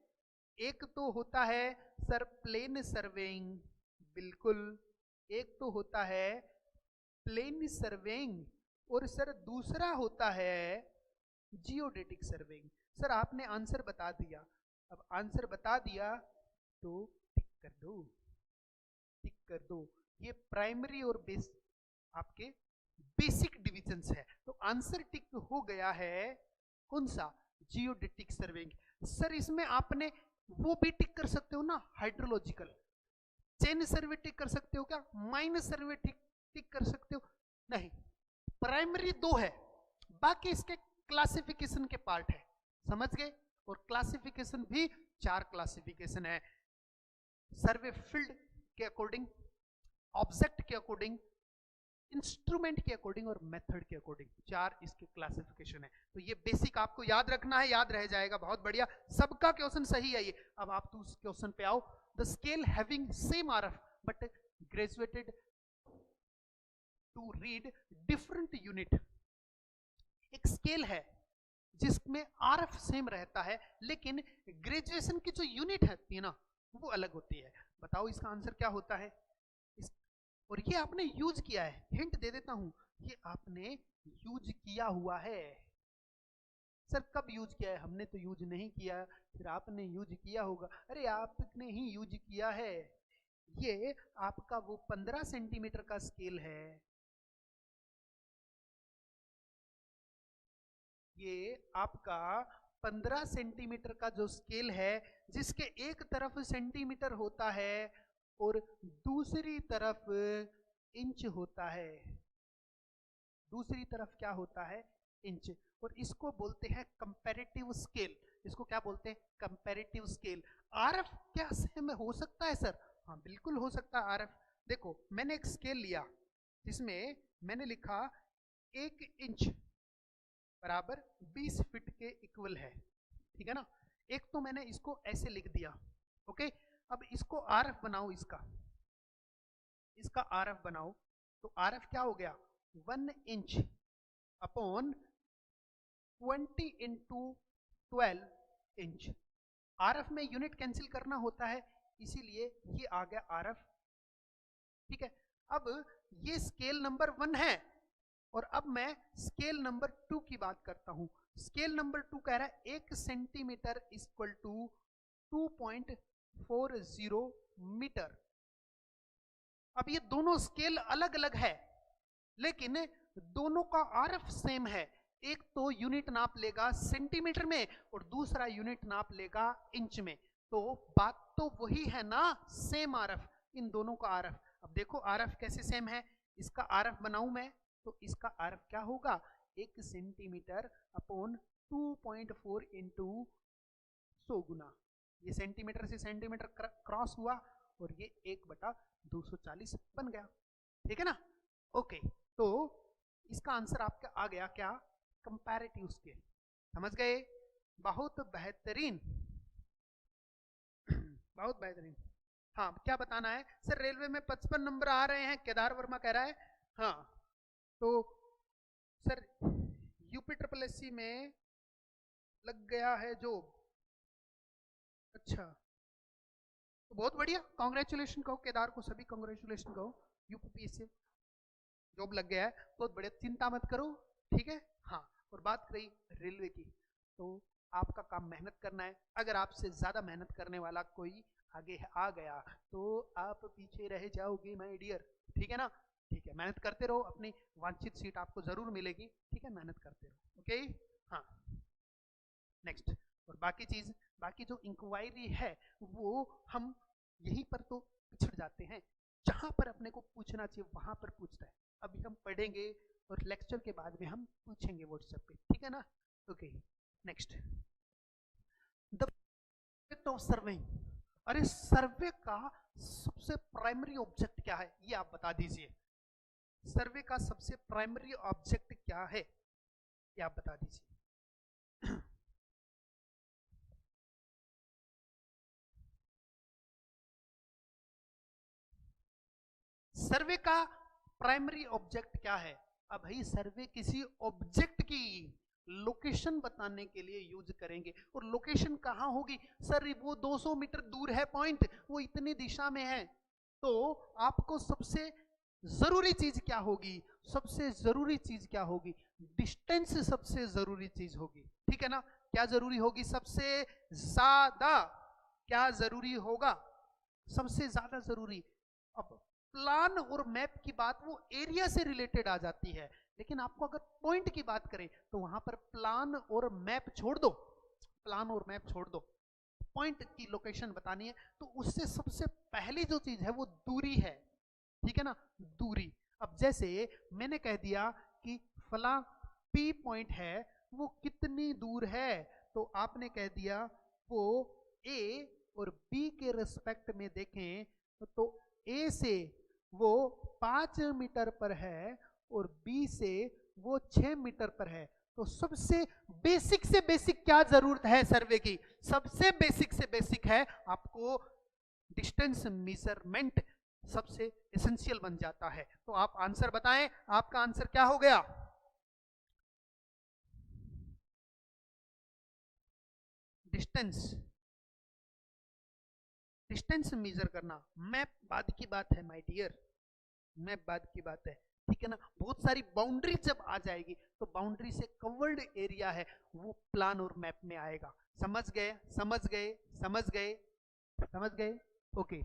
एक तो होता है सर प्लेन सर्वेइंग, बिल्कुल, एक तो होता है प्लेन सर्वेइंग, और सर दूसरा होता है जियोडेटिक सर्वेइंग। सर आपने आंसर बता दिया, अब आंसर बता दिया तो टिक कर दो, टिक कर दो। ये प्राइमरी और बेस आपके बेसिक डिविजन्स है, तो आंसर टिक हो गया है कौन सा? Geodetic surveying. सर इसमें आपने वो भी टिक कर सकते हो ना, हाइड्रोलॉजिकल चेन सर्वे टिक कर सकते हो क्या? माइनस सर्वे टिक कर सकते हो? नहीं, प्राइमरी 2 है, बाकी इसके क्लासिफिकेशन के पार्ट है, समझ गए? और क्लासिफिकेशन भी 4 क्लासिफिकेशन है, सर्वे फील्ड के अकॉर्डिंग, ऑब्जेक्ट के अकॉर्डिंग, इंस्ट्रूमेंट के अकॉर्डिंग और मेथड के अकॉर्डिंग, 4 इसके क्लासिफिकेशन है। तो ये बेसिक आपको याद रखना है, याद रह जाएगा, बहुत बढ़िया, सबका क्वेश्चन सही है ये। अब आप तो उस क्वेश्चन पे आओ, the scale having same RF but graduated to read different unit. एक स्केल है जिसमें आरएफ सेम रहता है लेकिन ग्रेजुएशन की जो यूनिट है ना वो अलग होती है। बताओ इसका आंसर क्या होता है? और ये आपने यूज किया है, हिंट दे देता हूं, ये आपने यूज किया हुआ है। सर कब यूज किया है? हमने तो यूज नहीं किया, फिर आपने यूज किया होगा। अरे आपने ही यूज किया है। ये आपका वो 15 सेंटीमीटर का स्केल है, ये आपका 15 सेंटीमीटर का जो स्केल है, जिसके एक तरफ सेंटीमीटर होता है और दूसरी तरफ इंच होता है, दूसरी तरफ क्या होता है? इंच। और इसको बोलते हैं कंपैरेटिव स्केल। इसको क्या बोलते हैं? Comparative scale. आरएफ क्या सेम हो सकता है सर? हाँ बिल्कुल हो सकता है आरएफ। देखो मैंने एक स्केल लिया जिसमें मैंने लिखा 1 इंच बराबर 20 फीट के इक्वल है, ठीक है ना। एक तो मैंने इसको ऐसे लिख दिया, ओके। अब इसको आरएफ बनाओ, इसका आरएफ बनाओ, तो आरएफ क्या हो गया? 1 inch upon 20 into 12 inch. RF में यूनिट कैंसिल करना होता है, इसीलिए ये आ गया आरएफ, ठीक है। अब ये स्केल नंबर 1 है और अब मैं स्केल नंबर 2 की बात करता हूं। स्केल नंबर 2 कह रहा है 1 सेंटीमीटर इक्वल टू 2.40 मीटर। अब ये दोनों स्केल अलग अलग है लेकिन दोनों का आरएफ सेम है। एक तो यूनिट नाप लेगा सेंटीमीटर में और दूसरा यूनिट नाप लेगा इंच में, तो बात तो वही है ना, सेम आरएफ, इन दोनों का आरएफ। अब देखो आरएफ कैसे सेम है, इसका आरएफ बनाऊं मैं तो इसका आरएफ क्या होगा, 1 सेंटीमीटर अपॉन 2.4 इंटू 100 गुना, ये सेंटीमीटर से सेंटीमीटर क्रॉस हुआ और ये 1/240 बन गया, ठीक है ना। ओके, तो इसका आंसर आपका आ गया क्या, कंपैरेटिव स्केल। समझ गए, बहुत बेहतरीन, बहुत बेहतरीन। हाँ, क्या बताना है सर, रेलवे में 55 नंबर आ रहे हैं, केदार वर्मा कह रहा है। हाँ, तो सर यूपी ट्रिपल एससी में लग गया है जॉब, अच्छा तो बहुत बढ़िया, कांग्रेचुलेशन कहो केदार को, सभी कांग्रेचुलेशन कहो, यूपीपीएससी जॉब लग गया है, बहुत बढ़िया, चिंता मत करो, ठीक है। हाँ, और बात रही रेलवे की, तो आपका काम मेहनत करना है, अगर आपसे ज्यादा मेहनत करने वाला कोई आगे आ गया तो आप पीछे रह जाओगे माय डियर, ठीक है ना। ठीक है, मेहनत करते रहो, अपनी वांछित सीट आपको जरूर मिलेगी, ठीक है, मेहनत करते रहो, ओके। हाँ, नेक्स्ट, और बाकी चीज, बाकी जो इंक्वायरी है वो हम यहीं पर तो पिछड़ जाते हैं, जहां पर अपने को पूछना चाहिए वहां पर पूछता है, अभी हम पढ़ेंगे और लेक्चर के बाद में हम पूछेंगे व्हाट्सएप पे, ठीक है ना। Okay, next, the of surveying, अरे सर्वे का सबसे प्राइमरी ऑब्जेक्ट क्या है, ये आप बता दीजिए, सर्वे का सबसे प्राइमरी ऑब्जेक्ट क्या है, ये आप बता दीजिए। सर्वे का प्राइमरी ऑब्जेक्ट क्या है, अब भाई सर्वे किसी ऑब्जेक्ट की लोकेशन बताने के लिए यूज करेंगे, और लोकेशन कहां होगी सर, वो 200 मीटर दूर है पॉइंट, वो इतनी दिशा में है, तो आपको सबसे जरूरी चीज क्या होगी, सबसे जरूरी चीज क्या होगी, डिस्टेंस सबसे जरूरी चीज होगी, ठीक है ना। क्या जरूरी होगी, सबसे ज्यादा क्या जरूरी होगा, सबसे ज्यादा जरूरी। अब प्लान और मैप की बात वो एरिया से रिलेटेड आ जाती है, लेकिन आपको अगर पॉइंट की बात करें तो वहां पर प्लान और मैप छोड़ दो, प्लान और मैप छोड़ दो, पॉइंट की लोकेशन बतानी है, तो उससे सबसे पहली जो चीज है वो दूरी है, ठीक है ना, दूरी। अब जैसे मैंने कह दिया कि फला पी पॉइंट है, वो कितनी दूर है, तो आपने कह दिया वो ए और बी के रिस्पेक्ट में देखें तो ए से वो 5 मीटर पर है और बी से वो 6 मीटर पर है, तो सबसे बेसिक से बेसिक क्या जरूरत है सर्वे की, सबसे बेसिक से बेसिक है आपको डिस्टेंस मेजरमेंट, सबसे एसेंशियल बन जाता है। तो आप आंसर बताएं, आपका आंसर क्या हो गया, डिस्टेंस, डिस्टेंस मेजर करना, मैप बाद की बात है माय डियर, मैप बाद की बात है, ठीक है ना। बहुत सारी बाउंड्री जब आ जाएगी तो बाउंड्री से कवर्ड एरिया है वो प्लान और मैप में आएगा, समझ गए, समझ गए, समझ गए, समझ गए, ओके,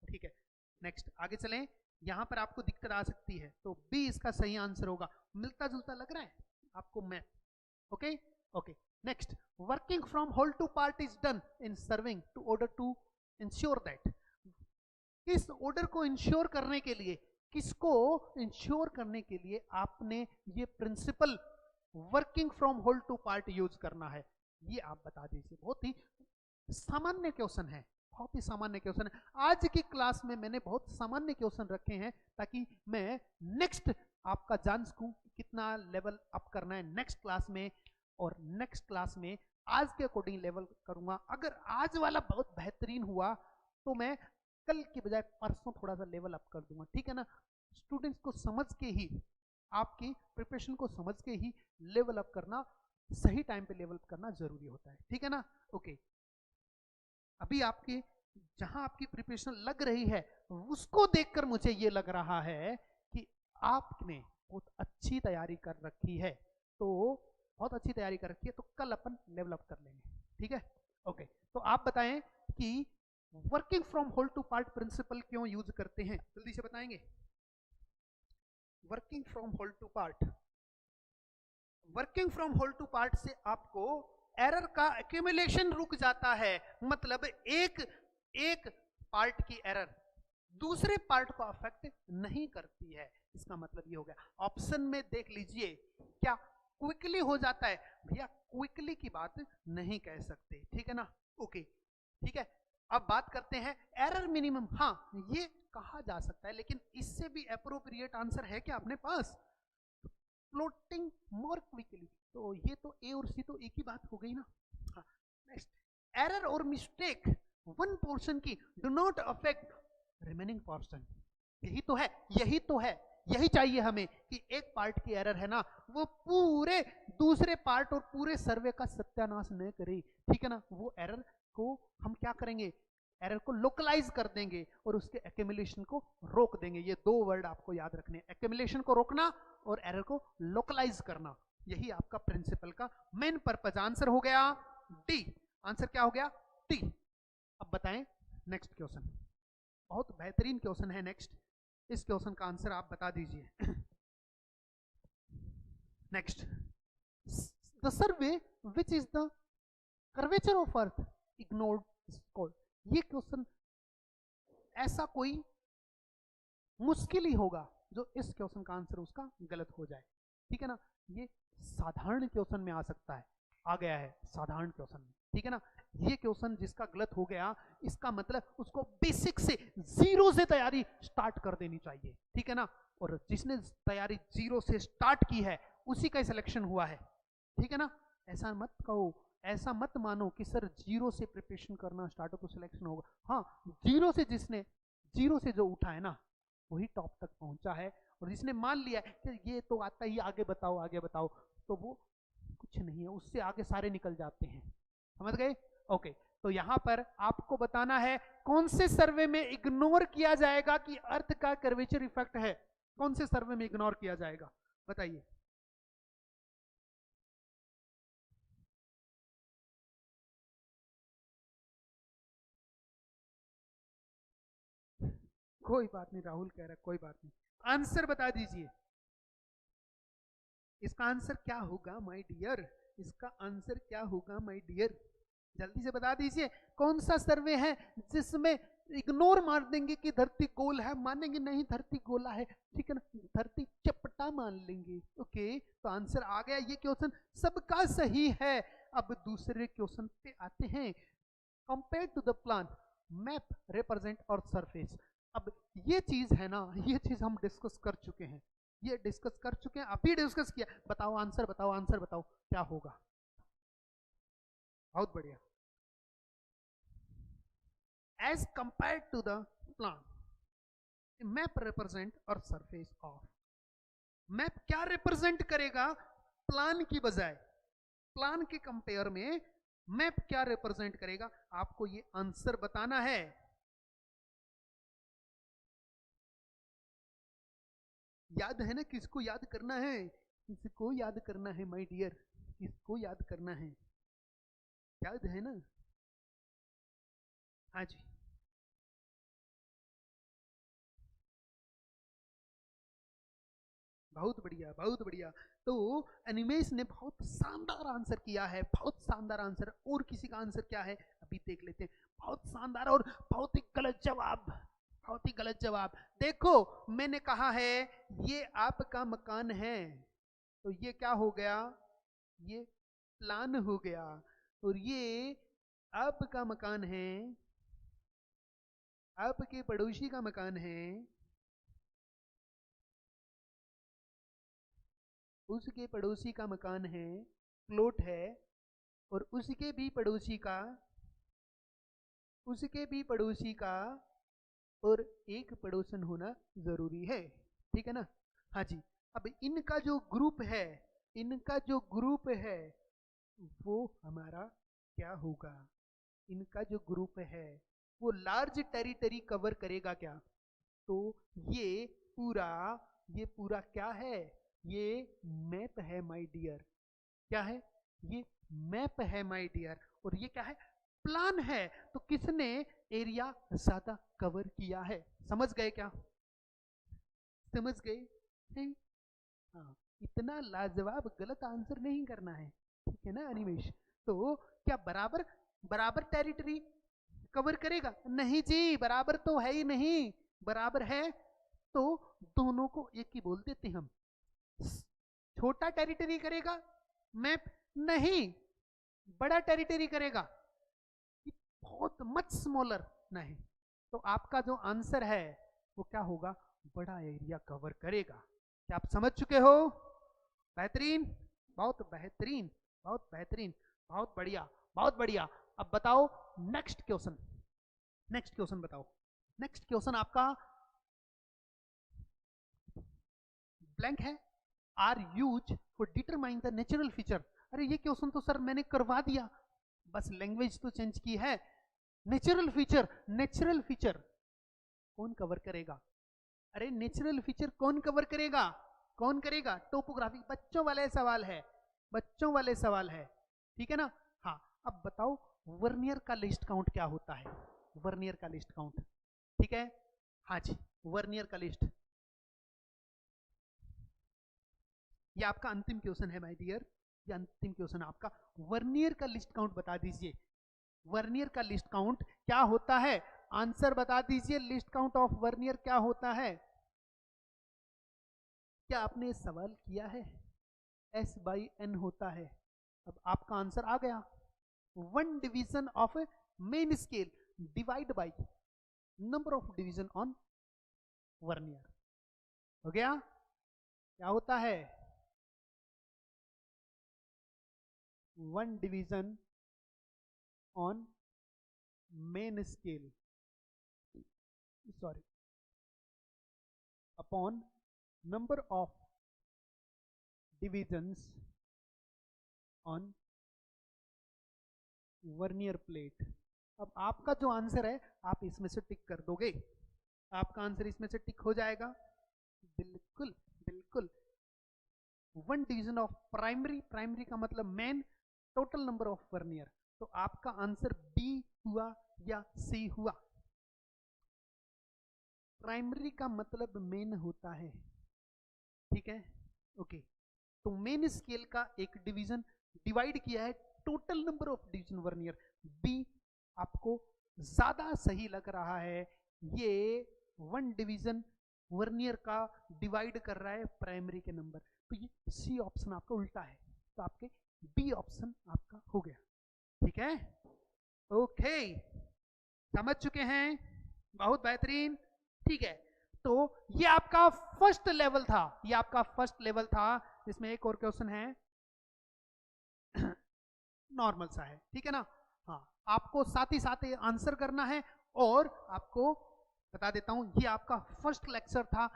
ठीक है। नेक्स्ट आगे चलें, यहां पर आपको दिक्कत आ सकती है, तो बी इसका सही आंसर होगा, मिलता जुलता लग रहा है आपको map, okay okay. Next, working from whole to part is done in serving to order to ensure that, इस ऑर्डर को इंश्योर करने के लिए, किसको इंश्योर करने के लिए आपने ये principle working from whole to part use करना है, ये आप बता दीजिए। बहुत ही सामान्य क्वेश्चन है, बहुत ही सामान्य क्वेश्चन है, आज की क्लास में मैंने बहुत सामान्य क्वेश्चन रखे हैं ताकि मैं नेक्स्ट आपका जान सकूं कितना लेवल अप करना है नेक्स्ट क्लास में, और नेक्स्ट क्लास में आज के अकॉर्डिंग लेवल करूंगा। अगर आज वाला बहुत बेहतरीन हुआ तो मैं कल के बजाय परसों थोड़ा सा लेवल अप कर दूंगा, ठीक है ना। स्टूडेंट्स को समझ के ही, आपकी प्रिपरेशन को समझ के ही लेवल अप करना, सही टाइम पे लेवल अप करना जरूरी होता है, ठीक है ना। ओके, अभी आपके जहां आपकी प्रिपरेशन लग रही है उसको देखकर मुझे ये लग रहा है कि आपने बहुत अच्छी तैयारी कर रखी है, तो बहुत अच्छी तैयारी कर रखी है, तो कल अपन लेवल अप कर लेंगे, ठीक है। ओके, तो आप बताएं कि working from whole to part principle क्यों यूज करते हैं, जल्दी से बताएंगे। Working from whole to part, working from whole to part से आपको एरर का एक्यूमुलेशन रुक जाता है, मतलब एक पार्ट की एरर दूसरे पार्ट को अफेक्ट नहीं करती है। इसका मतलब ये हो गया। ऑप्शन में देख लीजिए, क्या क्विकली हो जाता है? भैया क्विकली की बात नहीं कह सकते, ठीक है ना? ओके, ठीक है। अब बात करते हैं एरर मिनिमम। हाँ, ये कहा जा सकता है, लेकिन इससे भी अप्रोप्रिएट आंसर है क्या अपने पास? Floating more quickly. तो ये तो ए और सी तो एक ही बात हो गई ना। हाँ, नेक्स्ट, एरर और मिस्टेक वन पोर्शन की do not affect remaining portion. यही तो है, यही तो है, यही चाहिए हमें कि एक पार्ट की एरर है ना, वो पूरे दूसरे पार्ट और पूरे सर्वे का सत्यानाश न करे, ठीक है ना? वो एरर को हम क्या करेंगे? एरर को लोकलाइज कर देंगे और उसके एक्यूमुलेशन को रोक देंगे। ये दो वर्ड आपको याद रखने हैं, एक्यूमुलेशन को रोकना और एरर को लोकलाइज करना। यही आपका प्रिंसिपल का मेन पर्पज। आंसर हो गया डी। आंसर क्या हो गया? डी। अब बताएं नेक्स्ट क्वेश्चन, बहुत बेहतरीन क्वेश्चन है नेक्स्ट। इस क्वेश्चन का आंसर आप बता दीजिए। Next, the survey which is the curvature of earth ignored is called. ये क्वेश्चन ऐसा कोई मुश्किल ही होगा जो इस क्वेश्चन का आंसर उसका गलत हो जाए, ठीक है ना? ये साधारण क्वेश्चन में आ सकता है, आ गया है साधारण क्वेश्चन में, ठीक है ना? ये क्वेश्चन जिसका गलत हो गया, इसका मतलब उसको बेसिक से जीरो से तैयारी स्टार्ट कर देनी चाहिए, ठीक है ना? और जिसने तैयारी जीरो से स्टार्ट की है उसी का सिलेक्शन हुआ है, ठीक है ना? ऐसा मत कहो, ऐसा मत मानो कि सर जीरो से प्रिपरेशन करना स्टार्ट हो तो सिलेक्शन होगा। हाँ, जीरो से जिसने जीरो से जो उठा है ना वही टॉप तक पहुंचा है, और जिसने मान लिया कि ये तो आता ही, आगे बताओ आगे बताओ, तो वो कुछ नहीं है, उससे आगे सारे निकल जाते हैं। समझ गए? ओके, तो यहां पर आपको बताना है कौन से सर्वे में इग्नोर किया जाएगा कि अर्थ का कर्वेचर इफेक्ट है। कौन से सर्वे में इग्नोर किया जाएगा बताइए? कोई बात नहीं, राहुल कह रहा है कोई बात नहीं, आंसर बता दीजिए। इसका आंसर क्या होगा माय डियर? इसका आंसर क्या होगा माय डियर? जल्दी से बता दीजिए, कौन सा सर्वे है जिसमें इग्नोर मार देंगे कि धरती गोल है, मानेंगे नहीं धरती गोला है, ठीक है ना? धरती चपटा मान लेंगे। ओके, तो आंसर आ गया। ये क्वेश्चन सबका सही है। अब दूसरे क्वेश्चन पे आते हैं। Compare to the plan, map represent और सरफेस। अब ये चीज है ना, ये चीज हम डिस्कस कर चुके हैं, ये डिस्कस कर चुके हैं, अभी डिस्कस किया। बताओ आंसर, बताओ आंसर, बताओ क्या होगा? बहुत बढ़िया। As compare to the plan, map represent और सरफेस ऑफ। मैप क्या रिप्रेजेंट करेगा प्लान की बजाय? प्लान के कंपेयर में मैप क्या रिप्रेजेंट करेगा? आपको ये आंसर बताना है। याद है ना? किसको याद करना है? किसको याद करना है माय डियर? किसको याद करना है? याद है ना? हाँ जी, बहुत बढ़िया, बहुत बढ़िया। तो अनिमेश ने बहुत शानदार आंसर किया है, बहुत शानदार आंसर। और किसी का आंसर क्या है अभी देख लेते हैं। बहुत शानदार और बहुत ही गलत जवाब, बहुत ही गलत जवाब। देखो, मैंने कहा है ये आपका मकान है, तो ये क्या हो गया? ये प्लान हो गया। और ये आपका मकान है, आपके पड़ोसी का मकान है, उसके पड़ोसी का मकान है, प्लॉट है, और उसके भी पड़ोसी का, उसके भी पड़ोसी का, और एक पड़ोसन होना जरूरी है, ठीक है ना? हाँ जी। अब इनका जो ग्रुप है, इनका जो ग्रुप है वो हमारा क्या होगा? इनका जो ग्रुप है वो लार्ज टेरिटरी कवर करेगा क्या? तो ये पूरा, ये पूरा क्या है? ये मैप है माय डियर। क्या है? ये मैप है माय डियर। और ये क्या है? प्लान है। तो किसने एरिया ज्यादा कवर किया है? समझ गए क्या? समझ गए? नहीं? हाँ, इतना लाजवाब गलत आंसर नहीं करना है, ठीक है ना अनिमेश? तो क्या बराबर, बराबर टेरिटरी कवर करेगा? नहीं जी, बराबर तो है ही नहीं। बराबर है, तो दोनों को एक ही बोल देते हम। छोटा टेरिटरी करेगा मैप, नहीं बड़ा टेरिटरी करेगा, बहुत मच स्मॉलर नहीं। तो आपका जो आंसर है वो क्या होगा, बड़ा एरिया कवर करेगा। क्या आप समझ चुके हो? बेहतरीन, बहुत बेहतरीन, बहुत बेहतरीन, बहुत बढ़िया, बहुत बढ़िया। अब बताओ नेक्स्ट क्वेश्चन, नेक्स्ट क्वेश्चन बताओ। नेक्स्ट क्वेश्चन आपका ब्लैंक है, are use for determine the natural feature. अरे ये क्वेश्चन तो सर मैंने करवा दिया, बस लैंग्वेज तो चेंज की है। नेचुरल फीचर, नेचुरल फीचर कौन कवर करेगा? अरे नेचुरल फीचर कौन कवर करेगा? कौन करेगा? टोपोग्राफी। बच्चों वाले सवाल है, बच्चों वाले सवाल है, ठीक है ना? हाँ, अब बताओ वर्नियर का लिस्ट काउंट क्या होता है? वर्नियर का लिस्ट काउंट, ठीक है? हाँ जी, वर्नियर का लिस्ट। ये आपका अंतिम क्वेश्चन है माय डियर, ये अंतिम क्वेश्चन आपका। वर्नियर का लिस्ट काउंट बता दीजिए, वर्नियर का लिस्ट काउंट क्या होता है? आंसर बता दीजिए, लिस्ट काउंट ऑफ वर्नियर क्या होता है? क्या आपने सवाल किया है? S/N होता है। अब आपका आंसर आ गया, 1 division of main scale divide by number of division on vernier. हो गया? क्या होता है? 1 division on main scale, sorry, upon number of divisions on vernier plate. अब आपका जो आंसर है आप इसमें से टिक कर दोगे, आपका आंसर इसमें से टिक हो जाएगा। बिल्कुल बिल्कुल। 1 डिवीजन ऑफ प्राइमरी, प्राइमरी का मतलब main, total number of vernier. तो आपका आंसर बी हुआ या सी हुआ? प्राइमरी का मतलब मेन होता है, ठीक है? ओके, तो मेन स्केल का एक डिवीजन डिवाइड किया है total number of division vernier. बी आपको ज्यादा सही लग रहा है, ये 1 डिवीजन वर्नियर का डिवाइड कर रहा है प्राइमरी के नंबर, तो ये सी ऑप्शन आपका उल्टा है, तो आपके बी ऑप्शन आपका हो गया, ठीक है? ओके, समझ चुके हैं? बहुत बेहतरीन, ठीक है। तो ये आपका फर्स्ट लेवल था, ये आपका फर्स्ट लेवल था, इसमें एक और क्वेश्चन है नॉर्मल सा है, ठीक है ना? हाँ, आपको साथ ही साथ आंसर करना है। और आपको बता देता हूं, ये आपका फर्स्ट लेक्चर था,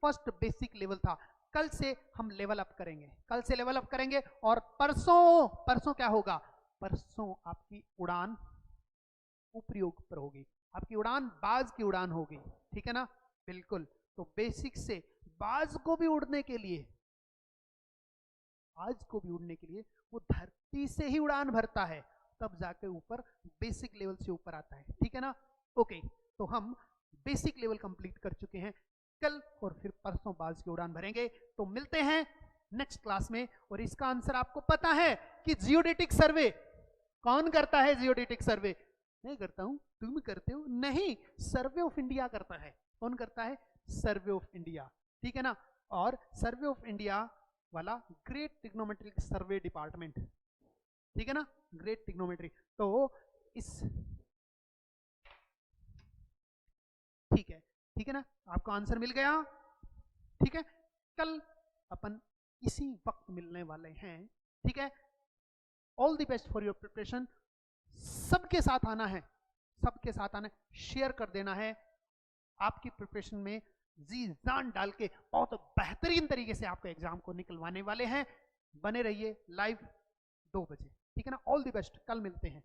फर्स्ट बेसिक लेवल था। कल से हम लेवल अप करेंगे, कल से लेवल अप करेंगे, और परसों, परसों क्या होगा? परसों आपकी उड़ान उपयोग पर होगी, आपकी उड़ान बाज की उड़ान होगी, ठीक है ना? बिल्कुल। तो बेसिक से बाज को भी उड़ने के लिए, आज को भी उड़ने के लिए वो धरती से ही उड़ान भरता है, तब जाके ऊपर बेसिक लेवल से ऊपर आता है, ठीक है ना? ओके, तो हम बेसिक लेवल कंप्लीट कर चुके हैं, कल और फिर परसों बाज की उड़ान भरेंगे। तो मिलते हैं नेक्स्ट क्लास में। और इसका आंसर आपको पता है कि जियोडेटिक सर्वे कौन करता है? जियोडेटिक सर्वे नहीं करता हूं, तुम करते हो? नहीं, सर्वे ऑफ इंडिया करता है। कौन करता है? सर्वे ऑफ इंडिया, ठीक है ना? और सर्वे ऑफ इंडिया वाला ग्रेट ट्रिग्नोमेट्रिक सर्वे डिपार्टमेंट, ठीक है ना? Great trigonometry. तो इस, ठीक है, ठीक है ना? आपको आंसर मिल गया, ठीक है? कल अपन इसी वक्त मिलने वाले हैं, ठीक है? All the best for your preparation. सबके साथ आना है, सबके साथ आना है, शेयर कर देना है, आपकी प्रिपरेशन में जी जान डाल के बहुत बेहतरीन तरीके से आपके एग्जाम को निकलवाने वाले हैं। बने रहिए लाइव 2 बजे, ठीक है ना? ऑल द बेस्ट, कल मिलते हैं।